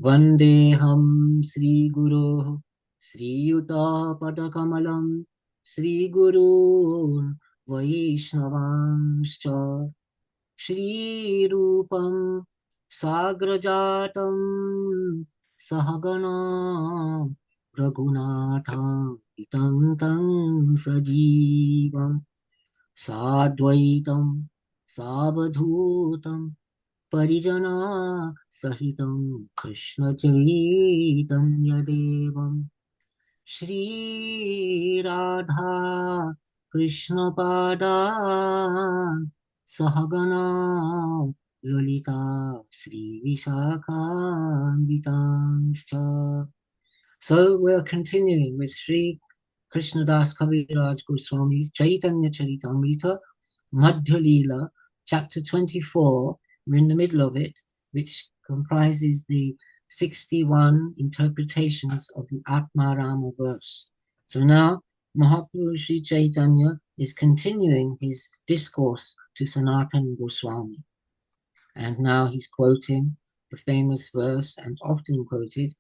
Vandeham Sri Guru Sri Yuta Padakamalam Sri Guru Vaishnavanscha Shri Rupam Sagrajatam Sahagana Raghunatha Itantam Sajivam Sadvaitam Savadhutam Parijana Sahitam Krishna Chaitanya Devam Shri Radha Krishna Pada Sahagana Lalita Sri Visakhambitamscha. So we're continuing with Sri Krishnadas Kaviraj Goswami's Chaitanya Charitamrta, Madhya Lila, chapter 24. We're in the middle of it, which comprises the 61 interpretations of the Atmarama verse. So now Mahaprabhu Sri Chaitanya is continuing his discourse to Sanatana Goswami. And now he's quoting the famous verse and often quoted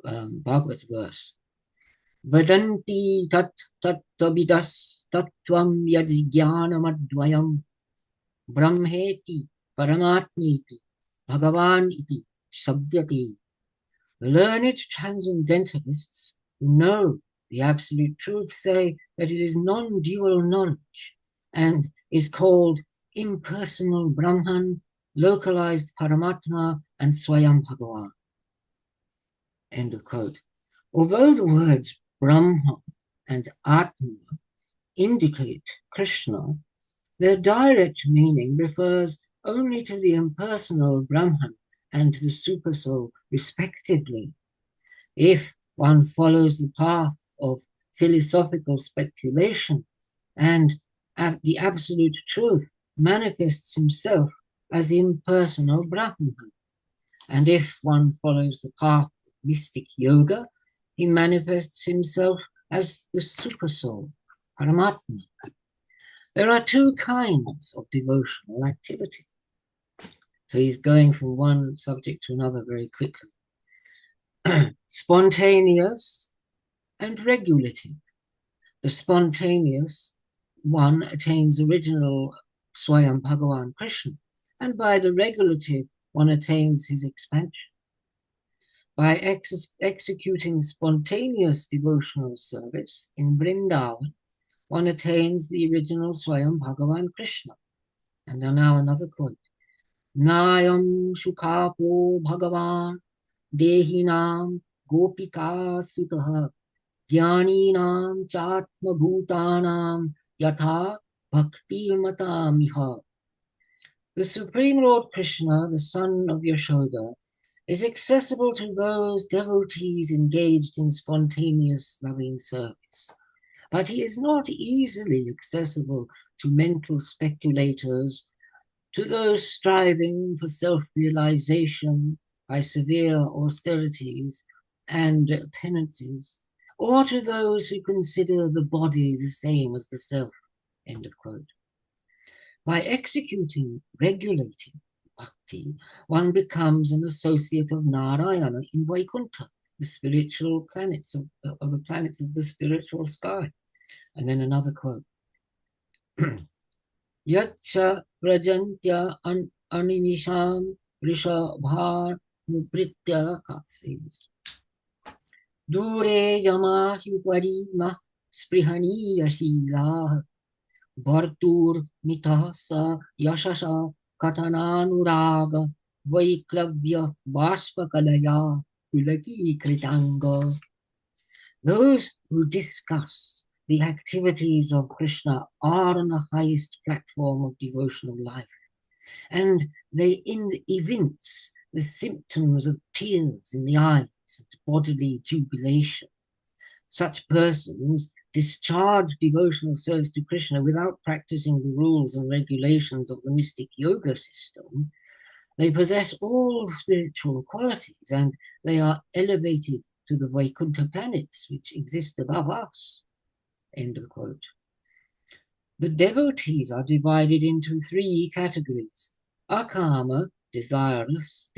Bhagavad verse. Vadanti tat tattvavidas tattvam yadjnanamadvayam brahmeti paramatmeti bhagavan iti sabdyati. The learned transcendentalists who know the absolute truth say that it is non-dual knowledge and is called impersonal Brahman, localized Paramatma, and Swayam Bhagavan. End of quote. Although the words Brahma and Atma indicate Krishna, their direct meaning refers only to the impersonal Brahman and the Supersoul, respectively. If one follows the path of philosophical speculation and the absolute truth manifests himself as impersonal Brahman, and if one follows the path of mystic yoga, he manifests himself as the Supersoul, Paramatma. There are two kinds of devotional activity. So he's going from one subject to another very quickly. Spontaneous and regulative. The spontaneous one attains original Swayam Bhagavan Krishna, and by the regulative one attains his expansion. By executing spontaneous devotional service in Vrindavan, one attains the original Swayam Bhagavan Krishna. And now another quote. Nayam Shukapo Bhagavan Dehinam Gopika Sutaha Jnaninam Chatma Bhutanam Yatha Bhakti Matamiha. The Supreme Lord Krishna, the son of Yashoda, is accessible to those devotees engaged in spontaneous loving service. But he is not easily accessible to mental speculators, to those striving for self-realization by severe austerities and penances, or to those who consider the body the same as the self. End of quote. By executing, regulating bhakti, one becomes an associate of Narayana in Vaikuntha, the spiritual planets of the planets of the spiritual sky. And then another quote. Yacha prajantya aninisham rishabhar nupritya katsis. Dure yamahupari ma sprihaniya shilah bhartur mitasa yashasha katananuraga vaiklavya bashpakalaya ulaki kritanga. Those who discuss the activities of Krishna are on the highest platform of devotional life, and they evince the symptoms of tears in the eyes and bodily jubilation. Such persons discharge devotional service to Krishna without practicing the rules and regulations of the mystic yoga system. They possess all spiritual qualities, and they are elevated to the Vaikuntha planets which exist above us. End of quote. The devotees are divided into three categories. Akama, desireless,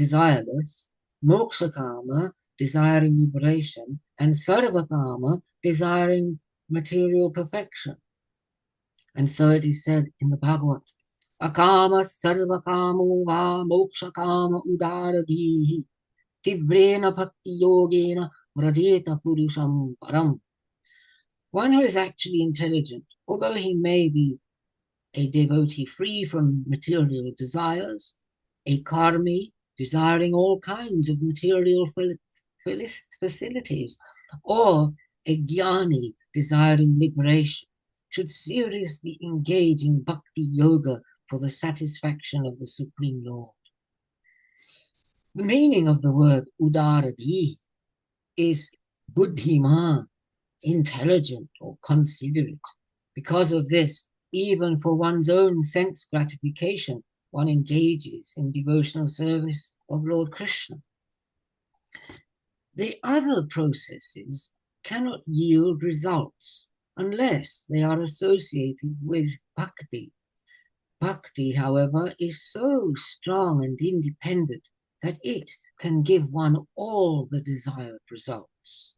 Mokshakama, desiring liberation, and Sarvakama, desiring material perfection. And so it is said in the Bhagavad, Akama Sarvakamo va Mokshakama Udaradihi Tivrena Bhakti Yogena Vrajeta Purusham Param. One who is actually intelligent, although he may be a devotee free from material desires, a karmi desiring all kinds of material facilities, or a jnani desiring liberation, should seriously engage in bhakti yoga for the satisfaction of the Supreme Lord. The meaning of the word udaradi is buddhiman, intelligent or considerate. Because of this, even for one's own sense gratification, one engages in devotional service of Lord Krishna. The other processes cannot yield results unless they are associated with bhakti. Bhakti, however, is so strong and independent that it can give one all the desired results.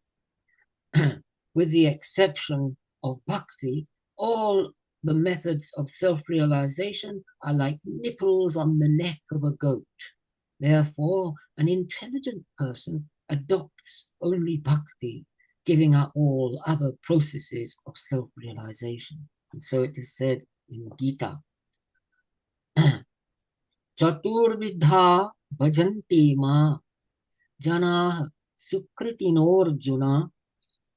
With the exception of bhakti, all the methods of self-realization are like nipples on the neck of a goat. Therefore, an intelligent person adopts only bhakti, giving up all other processes of self-realization. And so it is said in Gita, Chaturvidha bhajanti ma janah sukritinor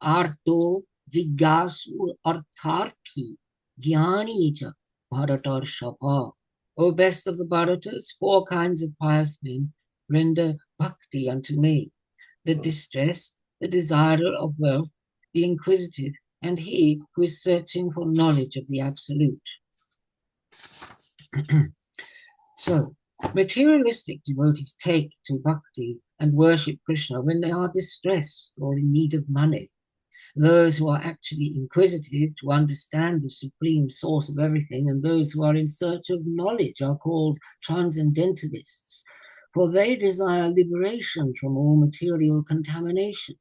arto jigyasu artharthi jnani cha bharatarshava. O best of the Bharatas, 4 kinds of pious men render bhakti unto me: the distressed, the desirer of wealth, the inquisitive, and he who is searching for knowledge of the Absolute. So, materialistic devotees take to bhakti and worship Krishna when they are distressed or in need of money. Those who are actually inquisitive to understand the supreme source of everything, and those who are in search of knowledge are called transcendentalists, for they desire liberation from all material contamination.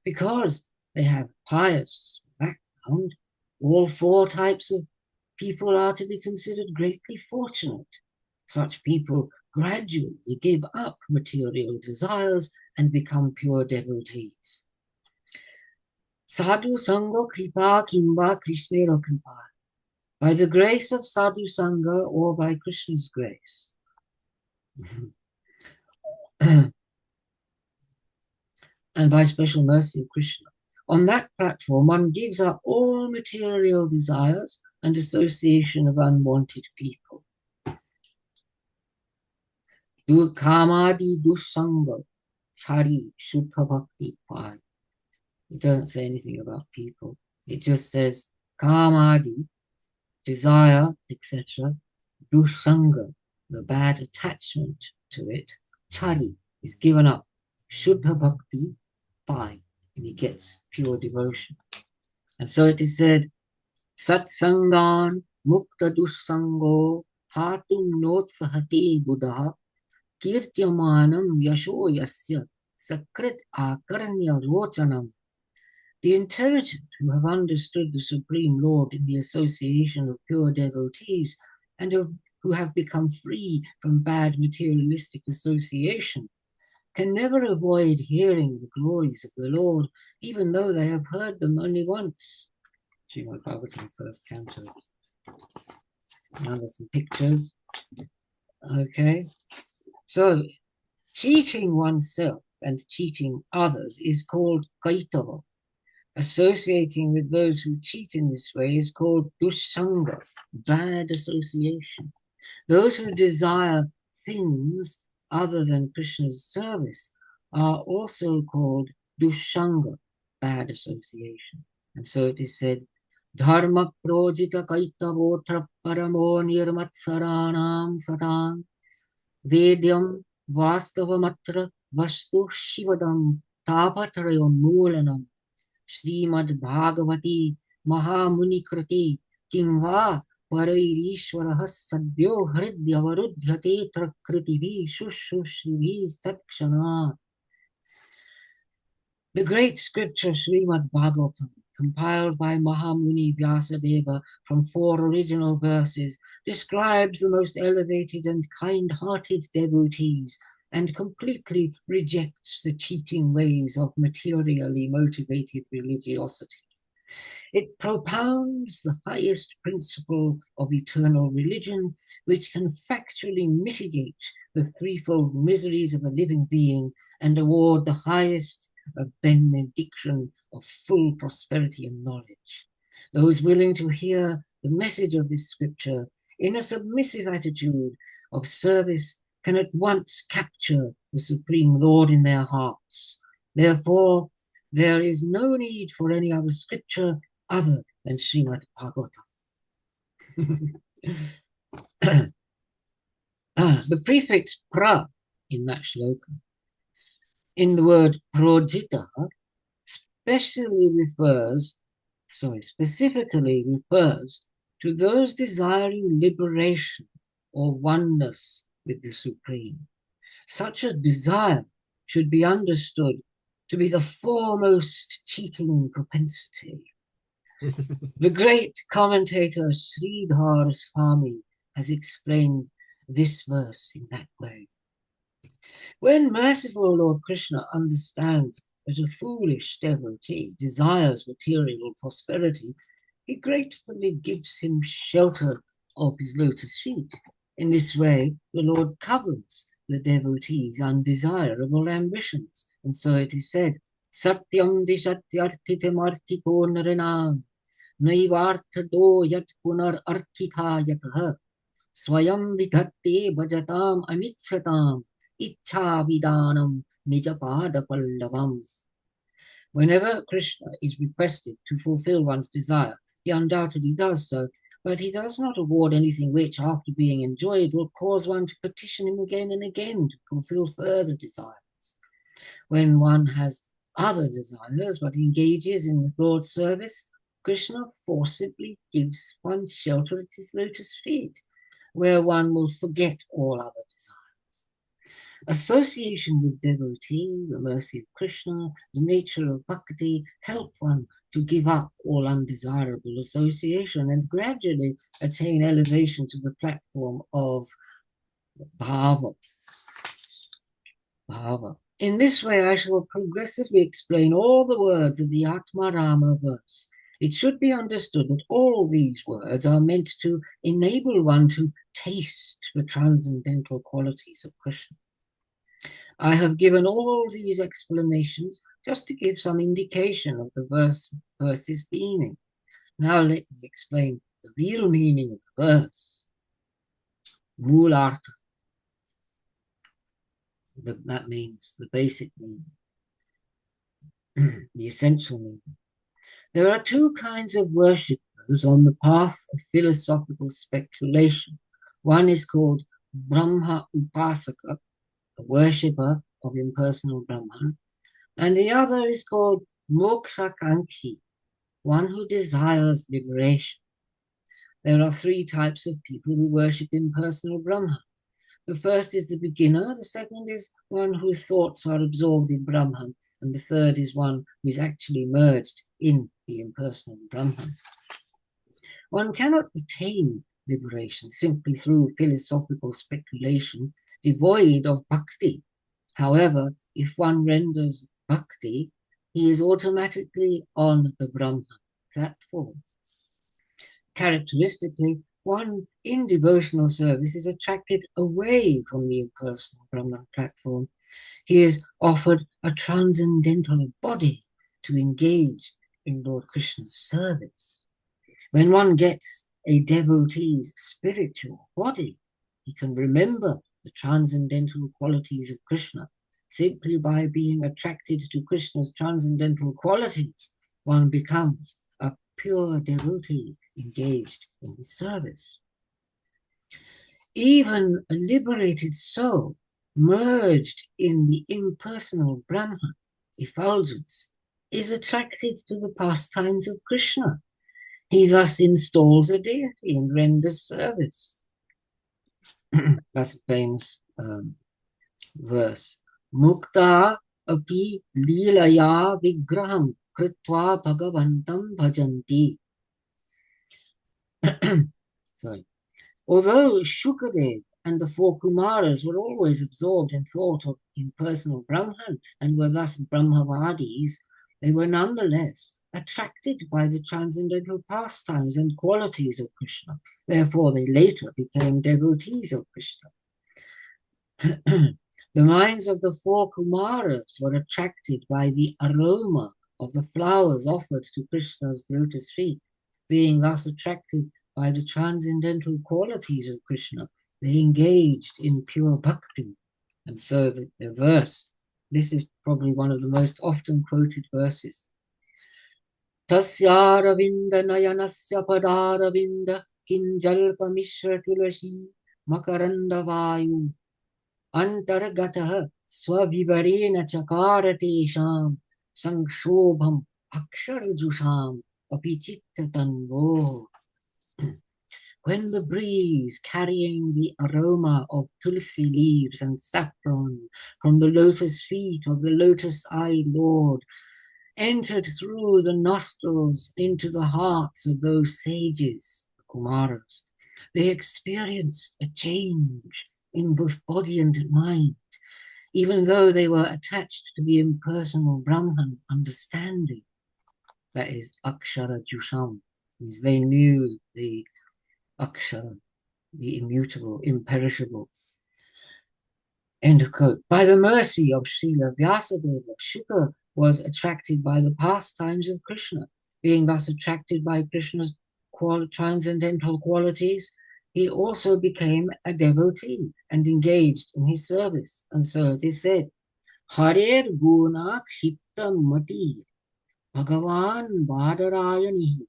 Because they have pious background, all 4 types of people are to be considered greatly fortunate. Such people gradually give up material desires and become pure devotees. Sadhu Sangha Kripa Kimba Krishnera Kripa. By the grace of Sadhu Sangha or by Krishna's grace. And by special mercy of Krishna. On that platform, one gives up all material desires and association of unwanted people. Kamadi Dussanga Chari Shuddha Bhakti Pai. It doesn't say anything about people. It just says kamadi, desire, etc. Dussanga, the bad attachment to it. Chari is given up. Shuddha bhakti, pai, and he gets pure devotion. And so it is said, Satsangan mukta dussango hatum notsahati buddha kirtyamanam yasho yasya sakrit akarnya rochanam. The intelligent who have understood the Supreme Lord in the association of pure devotees and who have become free from bad materialistic association can never avoid hearing the glories of the Lord, even though they have heard them only once. Srimad Bhagavatam, 1st canto. Now there's some pictures. Okay. So, cheating oneself and cheating others is called kaitava. Associating with those who cheat in this way is called dussanga, bad association. Those who desire things other than Krishna's service are also called dussanga, bad association. And so it is said, Dharma projita kaitavotra paramo nirmatsaranam satam vedyam vastavamatra vastu shivadam tapatrayam moolanam Srimad Bhagavati Mahamuni Kriti Kimva Parairishwaraha sadhyo hridyavaruddhyate trakritivi shushrushrivi tatkshanat. The great scripture Srimad Bhagavatam, compiled by Mahamuni Vyasadeva from 4 original verses, describes the most elevated and kind-hearted devotees and completely rejects the cheating ways of materially motivated religiosity. It propounds the highest principle of eternal religion, which can factually mitigate the threefold miseries of a living being and award the highest benediction of full prosperity and knowledge. Those willing to hear the message of this scripture in a submissive attitude of service can at once capture the Supreme Lord in their hearts. Therefore, there is no need for any other scripture other than Srimad Bhagavatam. The prefix pra in that shloka, in the word projita, specifically refers to those desiring liberation or oneness with the Supreme. Such a desire should be understood to be the foremost cheating propensity. The great commentator Sridhar Swami has explained this verse in that way. When merciful Lord Krishna understands that a foolish devotee desires material prosperity, he gratefully gives him shelter of his lotus feet. In this way, the Lord covers the devotee's undesirable ambitions. And so it is said, Satyam dishatyarthitemarthiko narinam naivarthado yat punar arthitha yakah swayam vidhatte bhajatam anitsatam ichha vidanam nijapada pallavam. Whenever Krishna is requested to fulfill one's desire, he undoubtedly does so, but he does not award anything which, after being enjoyed, will cause one to petition him again and again to fulfill further desires. When one has other desires but engages in the Lord's service, Krishna forcibly gives one shelter at his lotus feet, where one will forget all other desires. Association with devotee, the mercy of Krishna, the nature of bhakti help one to give up all undesirable association and gradually attain elevation to the platform of bhava. In this way, I shall progressively explain all the words of the Atma Rama verse. It should be understood that all these words are meant to enable one to taste the transcendental qualities of Krishna. I have given all these explanations just to give some indication of the verse's meaning. Now let me explain the real meaning of the verse. Moolartha. That means the basic meaning, the essential meaning. There are 2 kinds of worshippers on the path of philosophical speculation. One is called Brahma Upasaka, a worshipper of impersonal Brahman, and the other is called Moksha-kankshi, one who desires liberation. There are 3 types of people who worship impersonal Brahman. The first is the beginner, the second is one whose thoughts are absorbed in Brahman, and the third is one who is actually merged in the impersonal Brahman. One cannot attain liberation simply through philosophical speculation devoid of bhakti. However, if one renders bhakti, he is automatically on the Brahman platform. Characteristically, one in devotional service is attracted away from the impersonal Brahman platform. He is offered a transcendental body to engage in Lord Krishna's service. When one gets a devotee's spiritual body, he can remember the transcendental qualities of Krishna. Simply by being attracted to Krishna's transcendental qualities, one becomes a pure devotee engaged in his service. Even a liberated soul merged in the impersonal Brahman effulgence is attracted to the pastimes of Krishna. he thus installs a deity and renders service. That's a famous verse. Mukta api lilaya vigraham kritva bhagavantam bhajanti. Sorry. Although Shukadev and the four Kumaras were always absorbed in thought of impersonal Brahman and were thus Brahmavadis, they were nonetheless attracted by the transcendental pastimes and qualities of Krishna. Therefore, they later became devotees of Krishna. The minds of the four Kumaras were attracted by the aroma of the flowers offered to Krishna's lotus feet. Being thus attracted by the transcendental qualities of Krishna, they engaged in pure bhakti. And so the verse, this is probably one of the most often quoted verses. Tasyaravinda nayanasya padaravinda kinjalpa mishra tulasi makaranda vayu antargatah swavivarena chakaratesham sanshobham aksharjusham apichittatanvo. When the breeze carrying the aroma of tulsi leaves and saffron from the lotus feet of the lotus-eyed Lord entered through the nostrils into the hearts of those sages, the Kumaras, they experienced a change in both body and mind, even though they were attached to the impersonal Brahman understanding. That is Akshara Jusham, means they knew the Akshara, the immutable, imperishable. End of quote. By the mercy of Srila Vyasadeva, Shuka was attracted by the pastimes of Krishna. Being thus attracted by Krishna's transcendental qualities, he also became a devotee and engaged in his service. And so it is said, Harer Guna Kshipta Mati Bhagavan Badarayanihi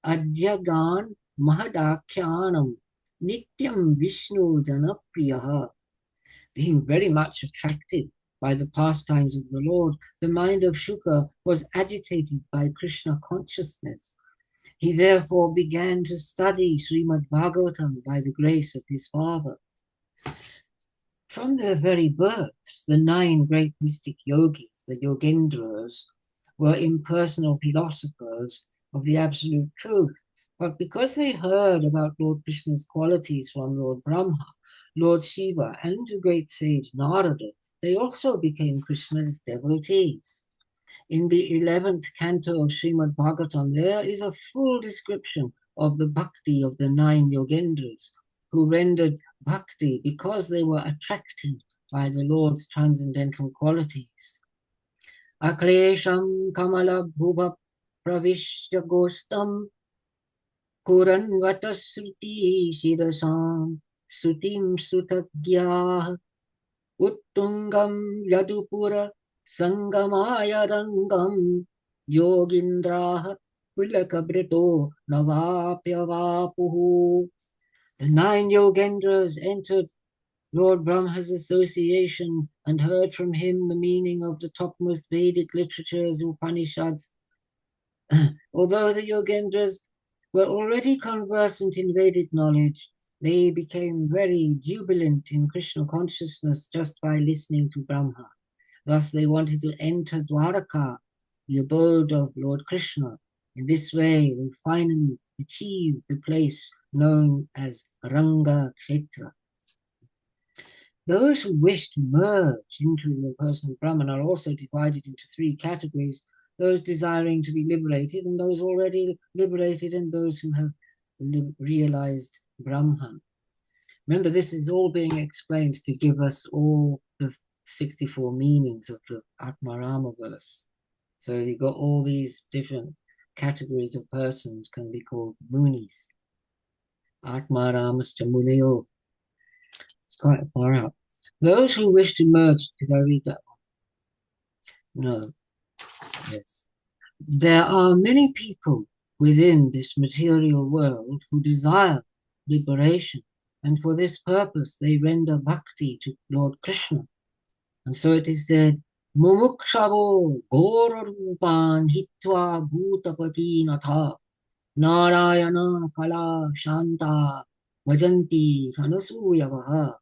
Adyagan Mahadakhyanam Nityam Vishnu Janapriyaha. Being very much attracted by the pastimes of the Lord, the mind of Shuka was agitated by Krishna consciousness. He therefore began to study Srimad Bhagavatam by the grace of his father. From their very births, the 9 great mystic yogis, the Yogendras, were impersonal philosophers of the absolute truth. But because they heard about Lord Krishna's qualities from Lord Brahma, Lord Shiva, and the great sage Narada, they also became Krishna's devotees. In the 11th canto of Srimad Bhagavatam, there is a full description of the bhakti of the 9 Yogendras, who rendered bhakti because they were attracted by the Lord's transcendental qualities. Aklesham kamala bhuva pravishya gostam kuranvata sruti shirasam sutim sutagyah uttungam yadupura sangamaya rangam yogindrah pulakabrito navapyavapuhu. The 9 Yogendras entered Lord Brahma's association and heard from him the meaning of the topmost Vedic literatures, Upanishads. Although the Yogendras were already conversant in Vedic knowledge, they became very jubilant in Krishna consciousness just by listening to Brahma. Thus they wanted to enter Dwaraka, the abode of Lord Krishna. In this way, they finally achieved the place known as Ranga Kshetra. Those who wish to merge into the impersonal Brahman are also divided into 3 categories: those desiring to be liberated, and those already liberated, and those who have realized Brahman. Remember, this is all being explained to give us all the 64 meanings of the Atmarama verse. So you've got all these different categories of persons can be called munis. Atmaramascha Munio. It's quite far out. Those who wish to merge, did I read that one? No. Yes. There are many people within this material world who desire liberation, and for this purpose they render bhakti to Lord Krishna. And so it is said, Mumukshavo Gororupan Hitva Bhutapati Natha. Narayana Kala Shanta Vajanti Hanasuyavaha.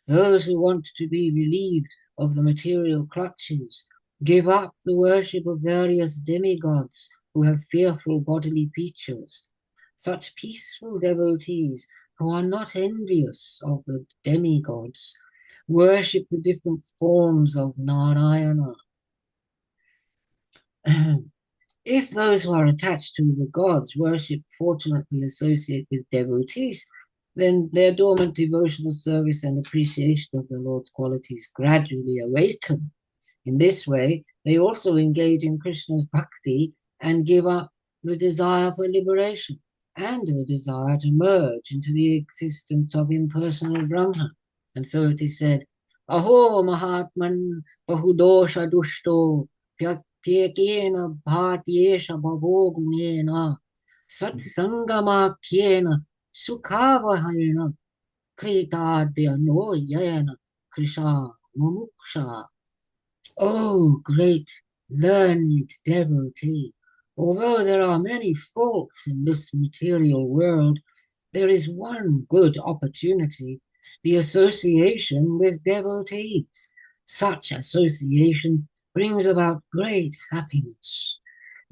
Those who want to be relieved of the material clutches give up the worship of various demigods who have fearful bodily features. Such peaceful devotees who are not envious of the demigods worship the different forms of Narayana. If those who are attached to the gods worship fortunately associate with devotees, then their dormant devotional service and appreciation of the Lord's qualities gradually awaken. In this way, they also engage in Krishna's bhakti and give up the desire for liberation and the desire to merge into the existence of impersonal Brahman. And so it is said, Aho Mahatman Bahudosha Dushto Pyakena Bhatyesha Bhavo Gunena Satsangamakyena Sukhavahena Kritadya no Yena Krisha Mumuksha. Oh, great learned devotee, although there are many faults in this material world, there is one good opportunity, the association with devotees. Such association brings about great happiness.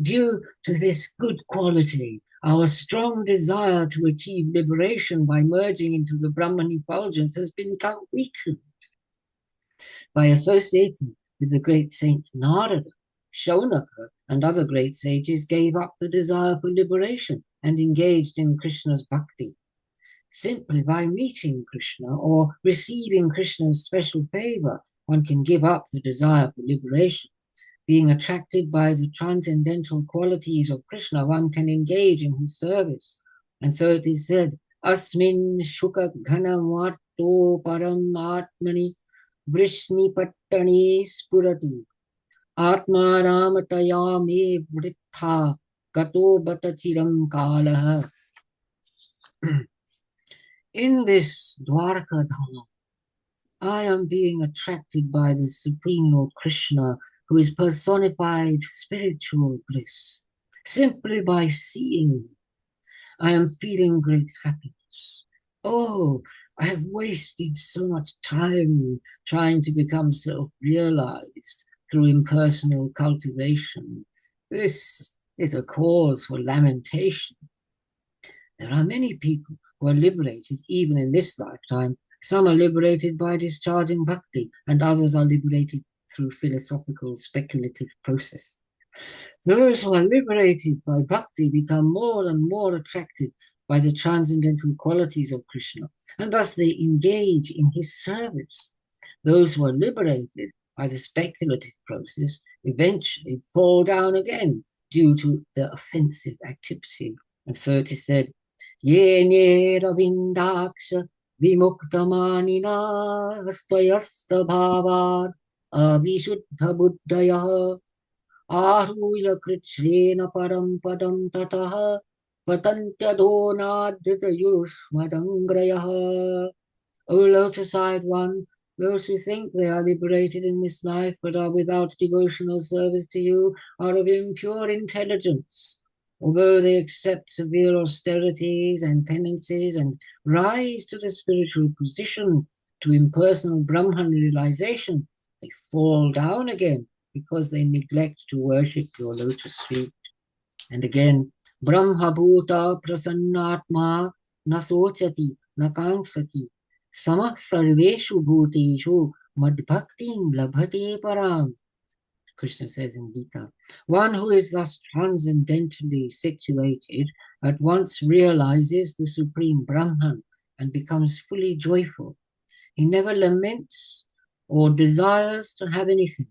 Due to this good quality, our strong desire to achieve liberation by merging into the Brahman effulgence has become weakened. By associating with the great saint Narada, Shaunaka, and other great sages gave up the desire for liberation and engaged in Krishna's bhakti. Simply by meeting Krishna or receiving Krishna's special favor, one can give up the desire for liberation. Being attracted by the transcendental qualities of Krishna, one can engage in his service. And so it is said, Asmin Shuka Ghanamarto Param Atmani Vrishnipattani Spurati Atma Ramataya Me Vritha Gato Batachiram Kalaha. In this Dwarka Dhama, I am being attracted by the Supreme Lord Krishna, who is personified spiritual bliss. Simply by seeing him, I am feeling great happiness. Oh, I have wasted so much time trying to become self-realized through impersonal cultivation. This is a cause for lamentation. There are many people who are liberated even in this lifetime. Some are liberated by discharging bhakti, and others are liberated through philosophical speculative process. Those who are liberated by bhakti become more and more attracted by the transcendental qualities of Krishna, and thus they engage in his service. Those who are liberated by the speculative process eventually fall down again due to their offensive activity. And so it is said, Ye Ravindaksha Vimuktamanina Svayasta Bhavad Avishuddha Buddhaya Aruya Krishna Param Padam Tataha Patantyadonadita Yushmadangrayaha. O lotus-eyed one, those who think they are liberated in this life but are without devotional service to you are of impure intelligence. Although they accept severe austerities and penances and rise to the spiritual position, to impersonal Brahman realization, they fall down again because they neglect to worship your lotus feet. And again, Brahma Bhuta Prasannatma Nasochati Nakangsati Samah Sarveshu Bhuteshu Madbhaktim Labhate Param. Krishna says in Gita, one who is thus transcendentally situated at once realizes the supreme Brahman and becomes fully joyful. He never laments or desires to have anything.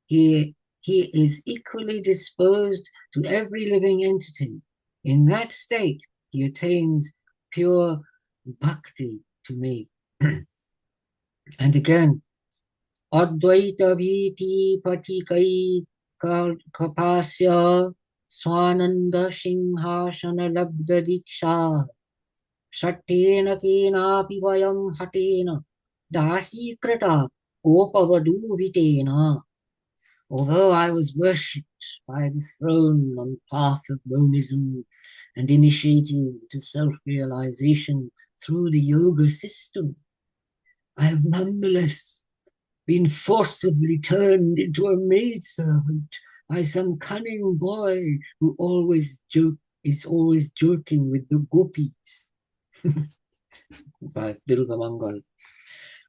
He is equally disposed to every living entity. In that state, he attains pure bhakti to me. And again, Advaita Viti Patikai Kapasya Swananda Singhasana Labda Diksha Shattena Kenapi Vayam Hatena Dasi Krata Kopavadu Vitena. Although I was worshipped by the throne on path of monism and initiated to self-realization through the yoga system, I have nonetheless been forcibly turned into a maidservant by some cunning boy who is always joking with the gopis. By Bilba Mangal.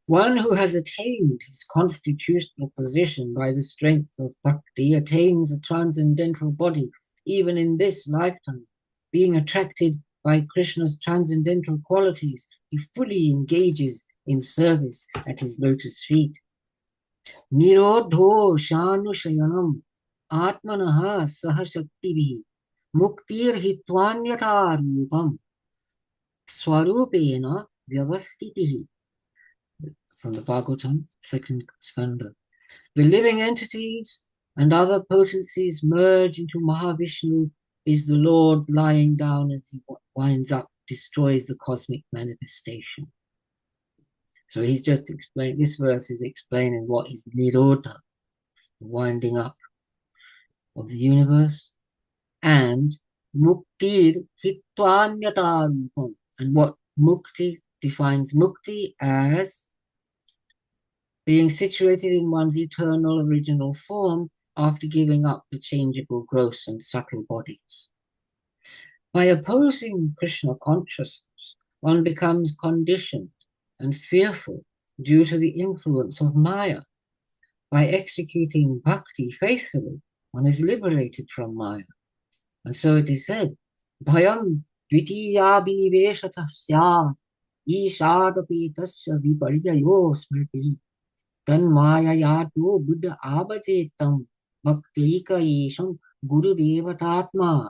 One who has attained his constitutional position by the strength of bhakti attains a transcendental body even in this lifetime. Being attracted by Krishna's transcendental qualities, he fully engages in service at his lotus feet. Nirodho Shanushayanam Atmanaha Sahashaktivi Muktir Hitwanyatarupam Swarupena Vyavastitihi. From the Bhagavatam, second skanda. The living entities and other potencies merge into Mahavishnu is the Lord lying down as he winds up, destroys the cosmic manifestation. So he's just explaining, this verse is explaining what is Nirodha, the winding up of the universe, and Muktir Hitvanyatarupam, and what Mukti defines Mukti as being situated in one's eternal original form after giving up the changeable, gross, and subtle bodies. By opposing Krishna consciousness, one becomes conditioned and fearful due to the influence of Maya. By executing bhakti faithfully, one is liberated from Maya. And so it is said, Bhayam dvitiyabhiniveshatah syat ishadapi tasya viparyayo smriti. Tanmayayato Buddha Abhajetam Bhaktika Yesham Guru Devatatma.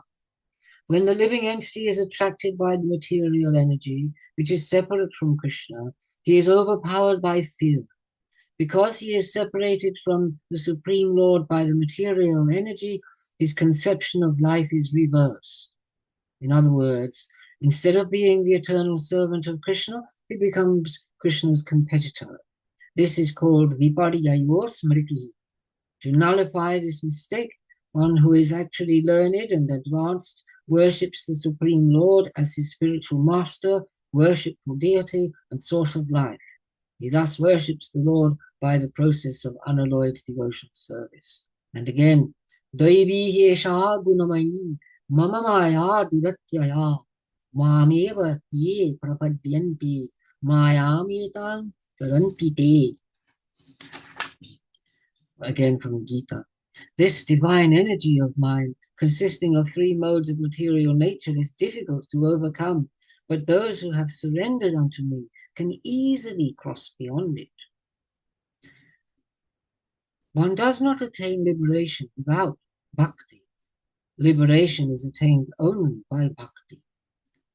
When the living entity is attracted by the material energy, which is separate from Krishna, he is overpowered by fear. Because he is separated from the Supreme Lord by the material energy, his conception of life is reversed. In other words, instead of being the eternal servant of Krishna, he becomes Krishna's competitor. This is called Viparyayo Smriti. To nullify this mistake, one who is actually learned and advanced worships the Supreme Lord as his spiritual master, worshipful deity, and source of life. He thus worships the Lord by the process of unalloyed devotional service. And again, Daivi Hesha Gunamayi Mama Maya Duratyaya Mameva Ye Prapadyanti Mayamitam Again from Gita. This divine energy of mine, consisting of three modes of material nature, is difficult to overcome, but those who have surrendered unto me can easily cross beyond it. One does not attain liberation without bhakti. Liberation is attained only by bhakti.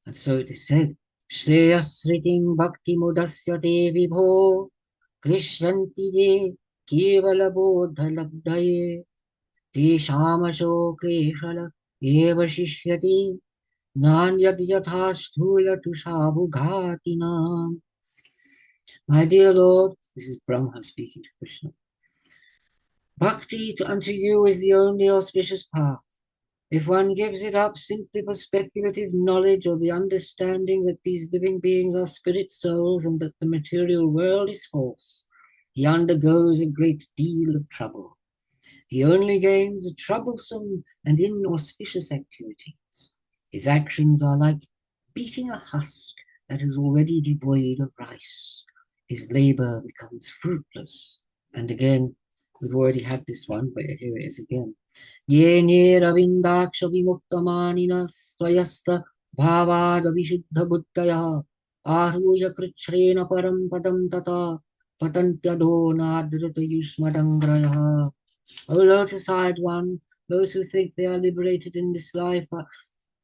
And so it is said, Shreyasriting bhakti mudasya devi bho Krishyanti ye kevala bodha labdaye teshamasho kreshala eva shishyati nanyad yatha sthula tushabu ghatinam. My dear Lord, this is Brahma speaking to Krishna. Bhakti unto you is the only auspicious path. If one gives it up simply for speculative knowledge or the understanding that these living beings are spirit souls and that the material world is false, he undergoes a great deal of trouble. He only gains troublesome and inauspicious activities. His actions are like beating a husk that is already devoid of rice. His labor becomes fruitless. And again, we've already had this one, but here it is again. Ye ravindaksha vimuktamanina swayasta bhavada vishuddha buddhaya ahuya krichrena param padam tata patantyado nadrita yusmadangraya. O lotus-eyed one, those who think they are liberated in this life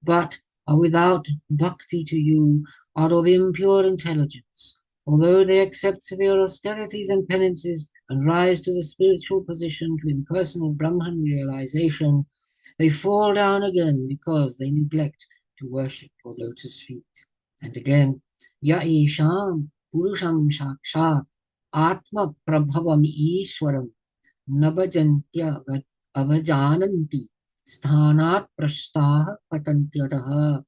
but are without bhakti to you are of impure intelligence. Although they accept severe austerities and penances and rise to the spiritual position to impersonal Brahman realization, they fall down again because they neglect to worship your lotus feet. And again, Ya Isham Purusham Shakshat Atma Prabhavam Ishwaram nabajantya avajananti sthanat prashtaha patantyataha.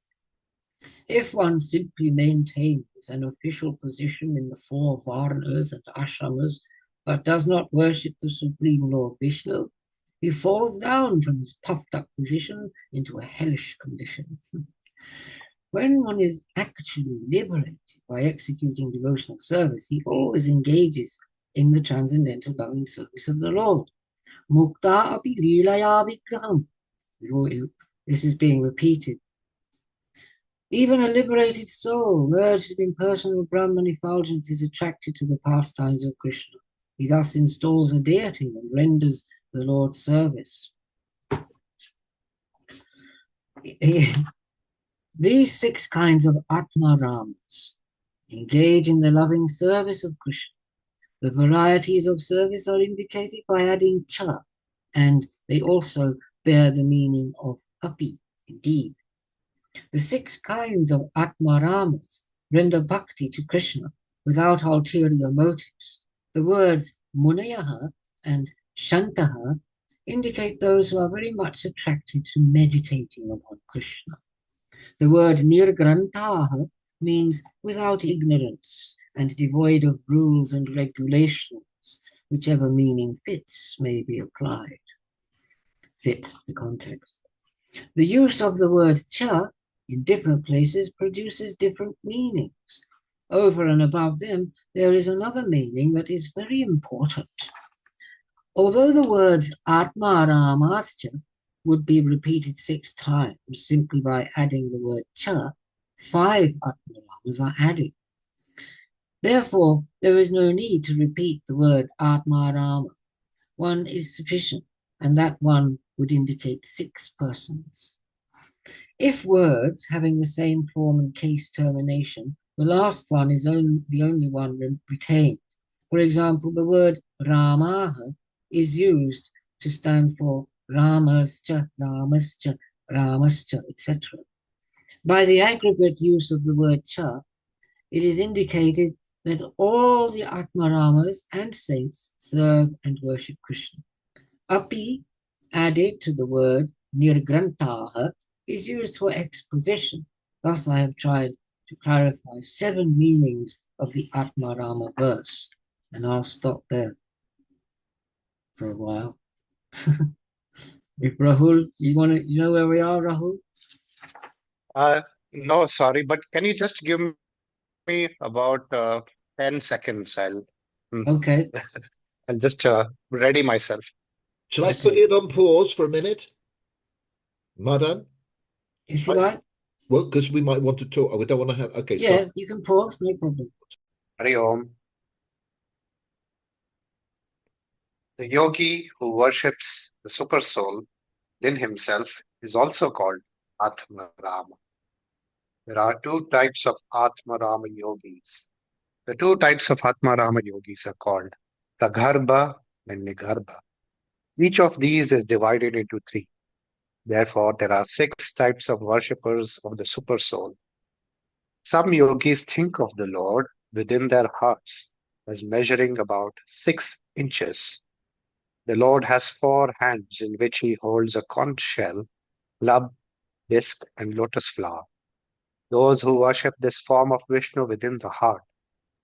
If one simply maintains an official position in the four varnas and ashramas, but does not worship the Supreme Lord Vishnu, he falls down from his puffed up position into a hellish condition. When one is actually liberated by executing devotional service, he always engages in the transcendental loving service of the Lord. Mukta api lilaya vigraham. This is being repeated. Even a liberated soul, merged in personal Brahman effulgence, is attracted to the pastimes of Krishna. He thus installs a deity and renders the Lord's service. These six kinds of Atma-ramas engage in the loving service of Krishna. The varieties of service are indicated by adding cha, and they also bear the meaning of api, indeed. The six kinds of Atma-ramas render bhakti to Krishna without ulterior motives. The words munayaha and shantaha indicate those who are very much attracted to meditating upon Krishna. The word nirgrantaha means without ignorance and devoid of rules and regulations. Whichever meaning fits may be applied. Fits the context. The use of the word cha in different places produces different meanings. Over and above them, there is another meaning that is very important. Although the words Atma Ramascha would be repeated 6 times simply by adding the word cha, 5 Atma Ramas are added. Therefore, there is no need to repeat the word Atma Rama. One is sufficient, and that one would indicate 6 persons. If words having the same form and case termination, the last one is the only one retained. For example, the word Ramaha is used to stand for Ramascha, Ramascha, Ramascha, etc. By the aggregate use of the word cha, it is indicated that all the Atmaramas and saints serve and worship Krishna. Api, added to the word nirgrantaha, is used for exposition. Thus, I have tried to clarify 7 meanings of the Atmarama verse, and I'll stop there for a while. If Rahul, you know where we are, Rahul? No, sorry, but can you just give me about 10 seconds? Hmm, Okay, I'll just ready myself. Shall I put okay. it on pause for a minute? Madan? If you Sorry. like, Well, because we might want to talk. We don't want to have. Okay, yeah, stop. you can pause, no problem. Hari Om. The yogi who worships the super soul in himself is also called Atmarama. There are two types of Atmarama yogis. The two types of Atmarama yogis are called Sagarbha and Nigarbha. Each of these is divided into three. Therefore, there are 6 types of worshippers of the super soul. Some yogis think of the Lord within their hearts as measuring about 6 inches. The Lord has 4 hands in which he holds a conch shell, club, disc, and lotus flower. Those who worship this form of Vishnu within the heart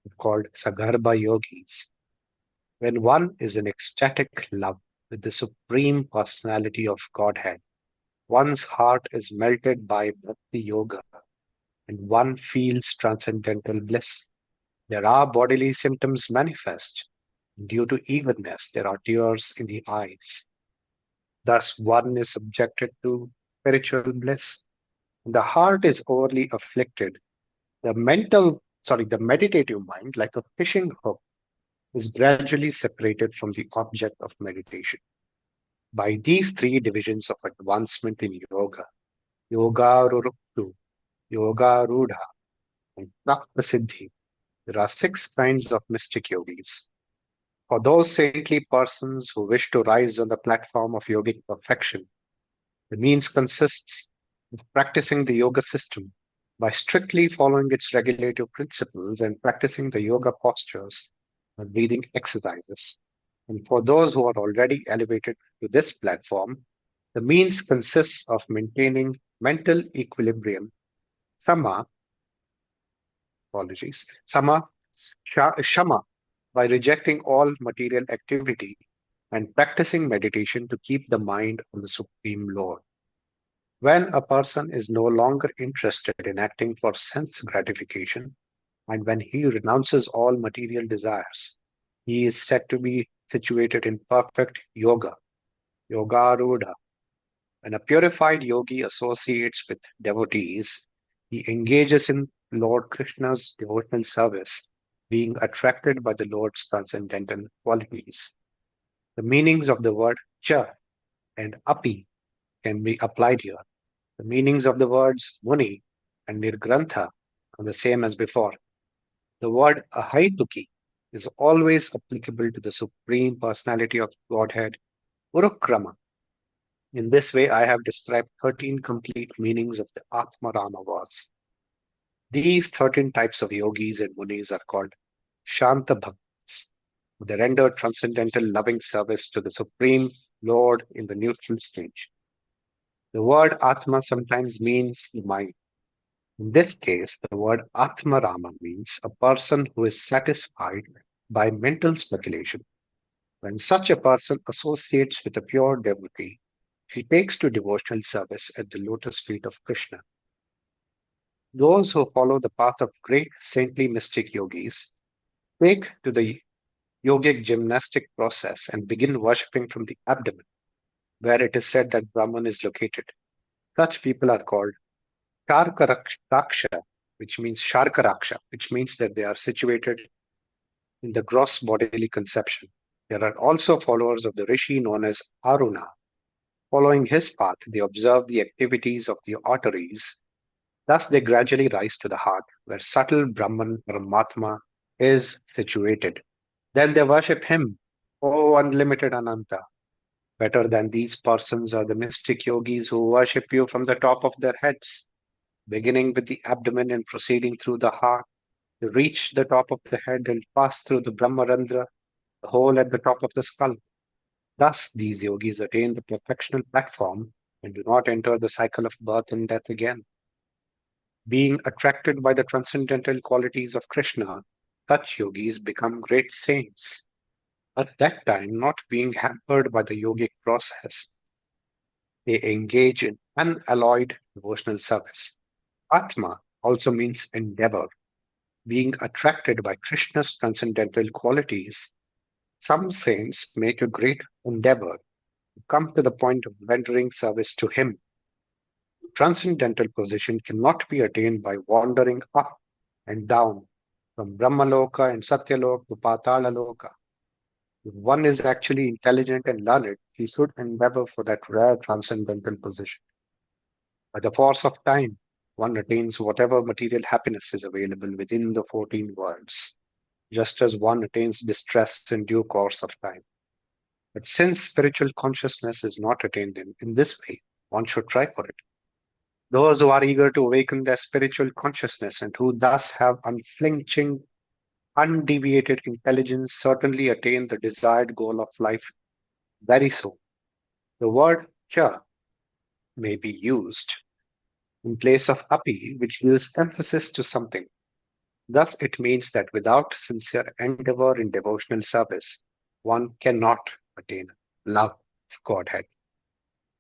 are called Sagarbha yogis. When one is in ecstatic love with the Supreme Personality of Godhead, one's heart is melted by Bhakti Yoga and one feels transcendental bliss. There are bodily symptoms manifest. Due to eagerness, there are tears in the eyes. Thus, one is subjected to spiritual bliss. The heart is overly afflicted. The meditative mind, like a fishing hook, is gradually separated from the object of meditation. By these 3 divisions of advancement in yoga, yoga ruruktu, yoga rudha, and prasidhi, there are 6 kinds of mystic yogis. For those saintly persons who wish to rise on the platform of yogic perfection, the means consists of practicing the yoga system by strictly following its regulative principles and practicing the yoga postures and breathing exercises. And for those who are already elevated to this platform, the means consists of maintaining mental equilibrium, sama, sama, shama, by rejecting all material activity and practicing meditation to keep the mind on the Supreme Lord. When a person is no longer interested in acting for sense gratification, and when he renounces all material desires, he is said to be situated in perfect yoga rudha. When a purified yogi associates with devotees, he engages in Lord Krishna's devotional service, being attracted by the Lord's transcendental qualities. The meanings of the word cha and api can be applied here. The meanings of the words muni and nirgrantha are the same as before. The word ahaituki is always applicable to the Supreme Personality of Godhead, Urukrama. In this way, I have described 13 complete meanings of the Atma Rama words. These 13 types of yogis and munis are called Shanta Bhaktas. They render transcendental loving service to the Supreme Lord in the neutral stage. The word Atma sometimes means the mind. In this case, the word Atmarama means a person who is satisfied by mental speculation. When such a person associates with a pure devotee, he takes to devotional service at the lotus feet of Krishna. Those who follow the path of great saintly mystic yogis take to the yogic gymnastic process and begin worshipping from the abdomen, where it is said that Brahman is located. Such people are called Sharkaraksha, which means that they are situated in the gross bodily conception. There are also followers of the rishi known as Aruna. Following his path, they observe the activities of the arteries. Thus, they gradually rise to the heart, where subtle Brahman Paramatma is situated. Then they worship him, O unlimited Ananta. Better than these persons are the mystic yogis who worship you from the top of their heads, beginning with the abdomen and proceeding through the heart. They reach the top of the head and pass through the Brahmarandra, the hole at the top of the skull. Thus, these yogis attain the perfectional platform and do not enter the cycle of birth and death again. Being attracted by the transcendental qualities of Krishna, such yogis become great saints. At that time, not being hampered by the yogic process, they engage in unalloyed devotional service. Atma also means endeavor. Being attracted by Krishna's transcendental qualities, some saints make a great endeavor to come to the point of rendering service to him. Transcendental position cannot be attained by wandering up and down from Brahmaloka and Satyaloka to Patalaloka. If one is actually intelligent and learned, he should endeavor for that rare transcendental position. By the force of time, one attains whatever material happiness is available within the 14 worlds, just as one attains distress in due course of time. But since spiritual consciousness is not attained in this way, one should try for it. Those who are eager to awaken their spiritual consciousness and who thus have unflinching, undeviated intelligence certainly attain the desired goal of life very soon. The word cha may be used in place of api, which gives emphasis to something. Thus, it means that without sincere endeavor in devotional service, one cannot attain love of Godhead.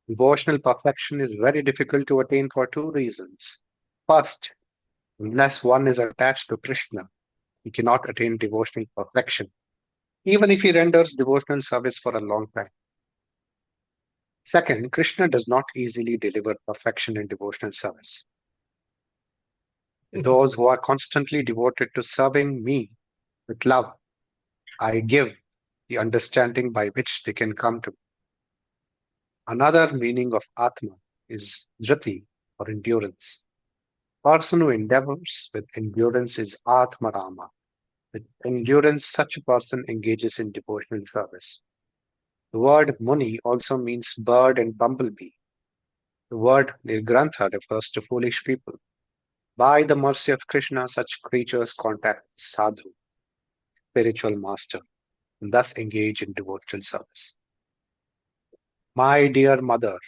Devotional perfection is very difficult to attain for two reasons. First, unless one is attached to Krishna, he cannot attain devotional perfection, even if he renders devotional service for a long time. Second, Krishna does not easily deliver perfection in devotional service. Those who are constantly devoted to serving me with love, I give the understanding by which they can come to me. Another meaning of Atma is Dhriti, or endurance. Person who endeavors with endurance is Atma Rama. With endurance, such a person engages in devotional service. The word Muni also means bird and bumblebee. The word Nirgrantha refers to foolish people. By the mercy of Krishna, such creatures contact Sadhu, spiritual master. and thus engage in devotional service. My dear mother,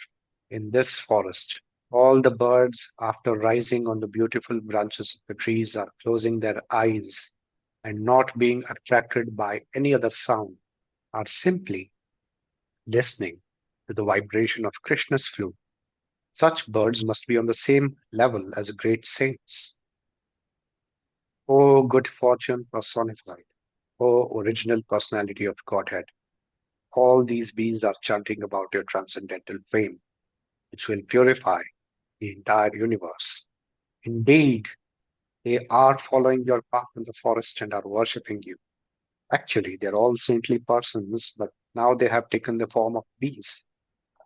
in this forest, all the birds, after rising on the beautiful branches of the trees, are closing their eyes and not being attracted by any other sound, are simply listening to the vibration of Krishna's flute. Such birds must be on the same level as great saints. O good fortune personified, O original personality of Godhead, all these bees are chanting about your transcendental fame, which will purify the entire universe. Indeed, they are following your path in the forest and are worshipping you. Actually, they're all saintly persons, but now they have taken the form of bees.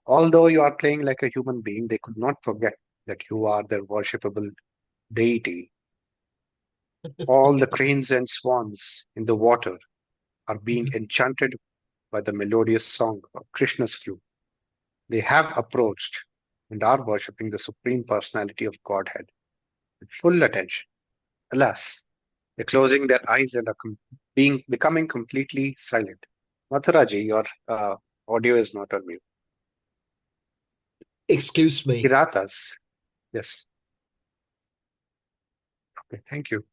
Although you are playing like a human being, they could not forget that you are their worshipable deity. All the cranes and swans in the water are being enchanted by the melodious song of Krishna's flute. They have approached and are worshipping the Supreme Personality of Godhead with full attention. Alas, they're closing their eyes and are becoming completely silent. Mathuraji, your audio is not on mute. Excuse me. Kiratas, yes. Okay, thank you.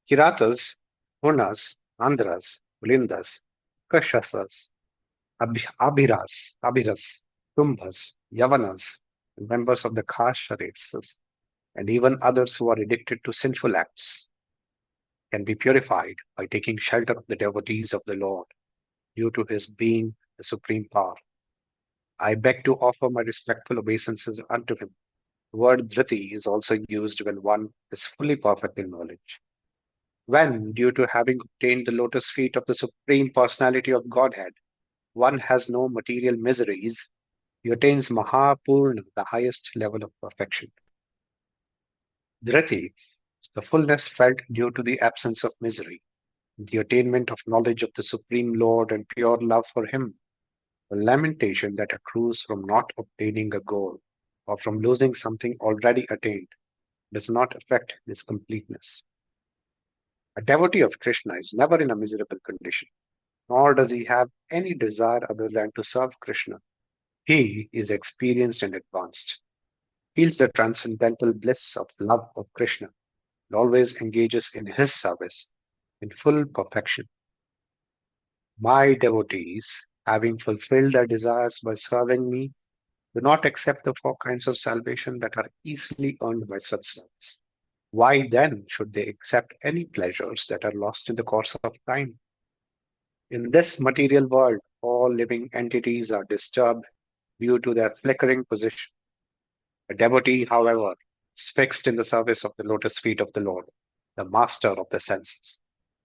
Kiratas, Hunas, Andhras, Ulindas, Kashasas, Abhiras, Kumbhas, Yavanas, members of the Khasha races, and even others who are addicted to sinful acts can be purified by taking shelter of the devotees of the Lord due to his being the supreme power. I beg to offer my respectful obeisances unto him. The word dhriti is also used when one is fully perfect in knowledge. When, due to having obtained the lotus feet of the Supreme Personality of Godhead, one has no material miseries, he attains Mahapurna, the highest level of perfection. Dhriti is the fullness felt due to the absence of misery, the attainment of knowledge of the Supreme Lord and pure love for him. The lamentation that accrues from not obtaining a goal or from losing something already attained does not affect this completeness. A devotee of Krishna is never in a miserable condition, nor does he have any desire other than to serve Krishna. He is experienced and advanced, feels the transcendental bliss of love of Krishna, and always engages in his service in full perfection. My devotees, having fulfilled their desires by serving me, do not accept the four kinds of salvation that are easily earned by such service. Why then should they accept any pleasures that are lost in the course of time? In this material world, all living entities are disturbed due to their flickering position. A devotee, however, is fixed in the service of the lotus feet of the Lord, the master of the senses.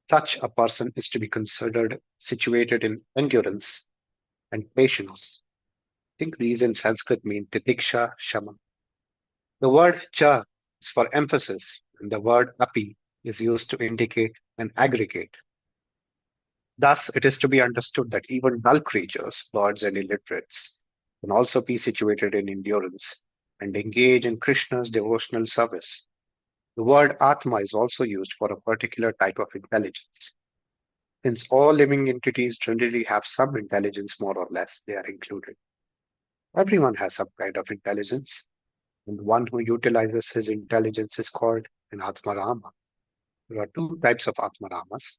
Such a person is to be considered situated in endurance and patience. I think these in Sanskrit mean titiksha, shama. The word cha is for emphasis, and the word api is used to indicate an aggregate. Thus, it is to be understood that even dull creatures, birds and illiterates, can also be situated in endurance and engage in Krishna's devotional service. The word Atma is also used for a particular type of intelligence. Since all living entities generally have some intelligence, more or less, they are included. Everyone has some kind of intelligence, and one who utilizes his intelligence is called an Atmarama. There are two types of Atmaramas.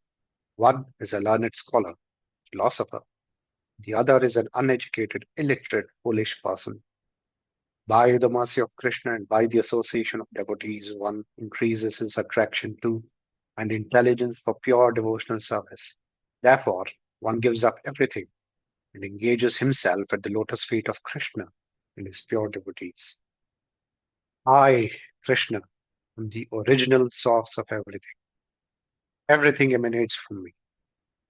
One is a learned scholar, philosopher. The other is an uneducated, illiterate, foolish person. By the mercy of Krishna and by the association of devotees, one increases his attraction to and intelligence for pure devotional service. Therefore, one gives up everything and engages himself at the lotus feet of Krishna and his pure devotees. I, Krishna, am the original source of everything. Everything emanates from me.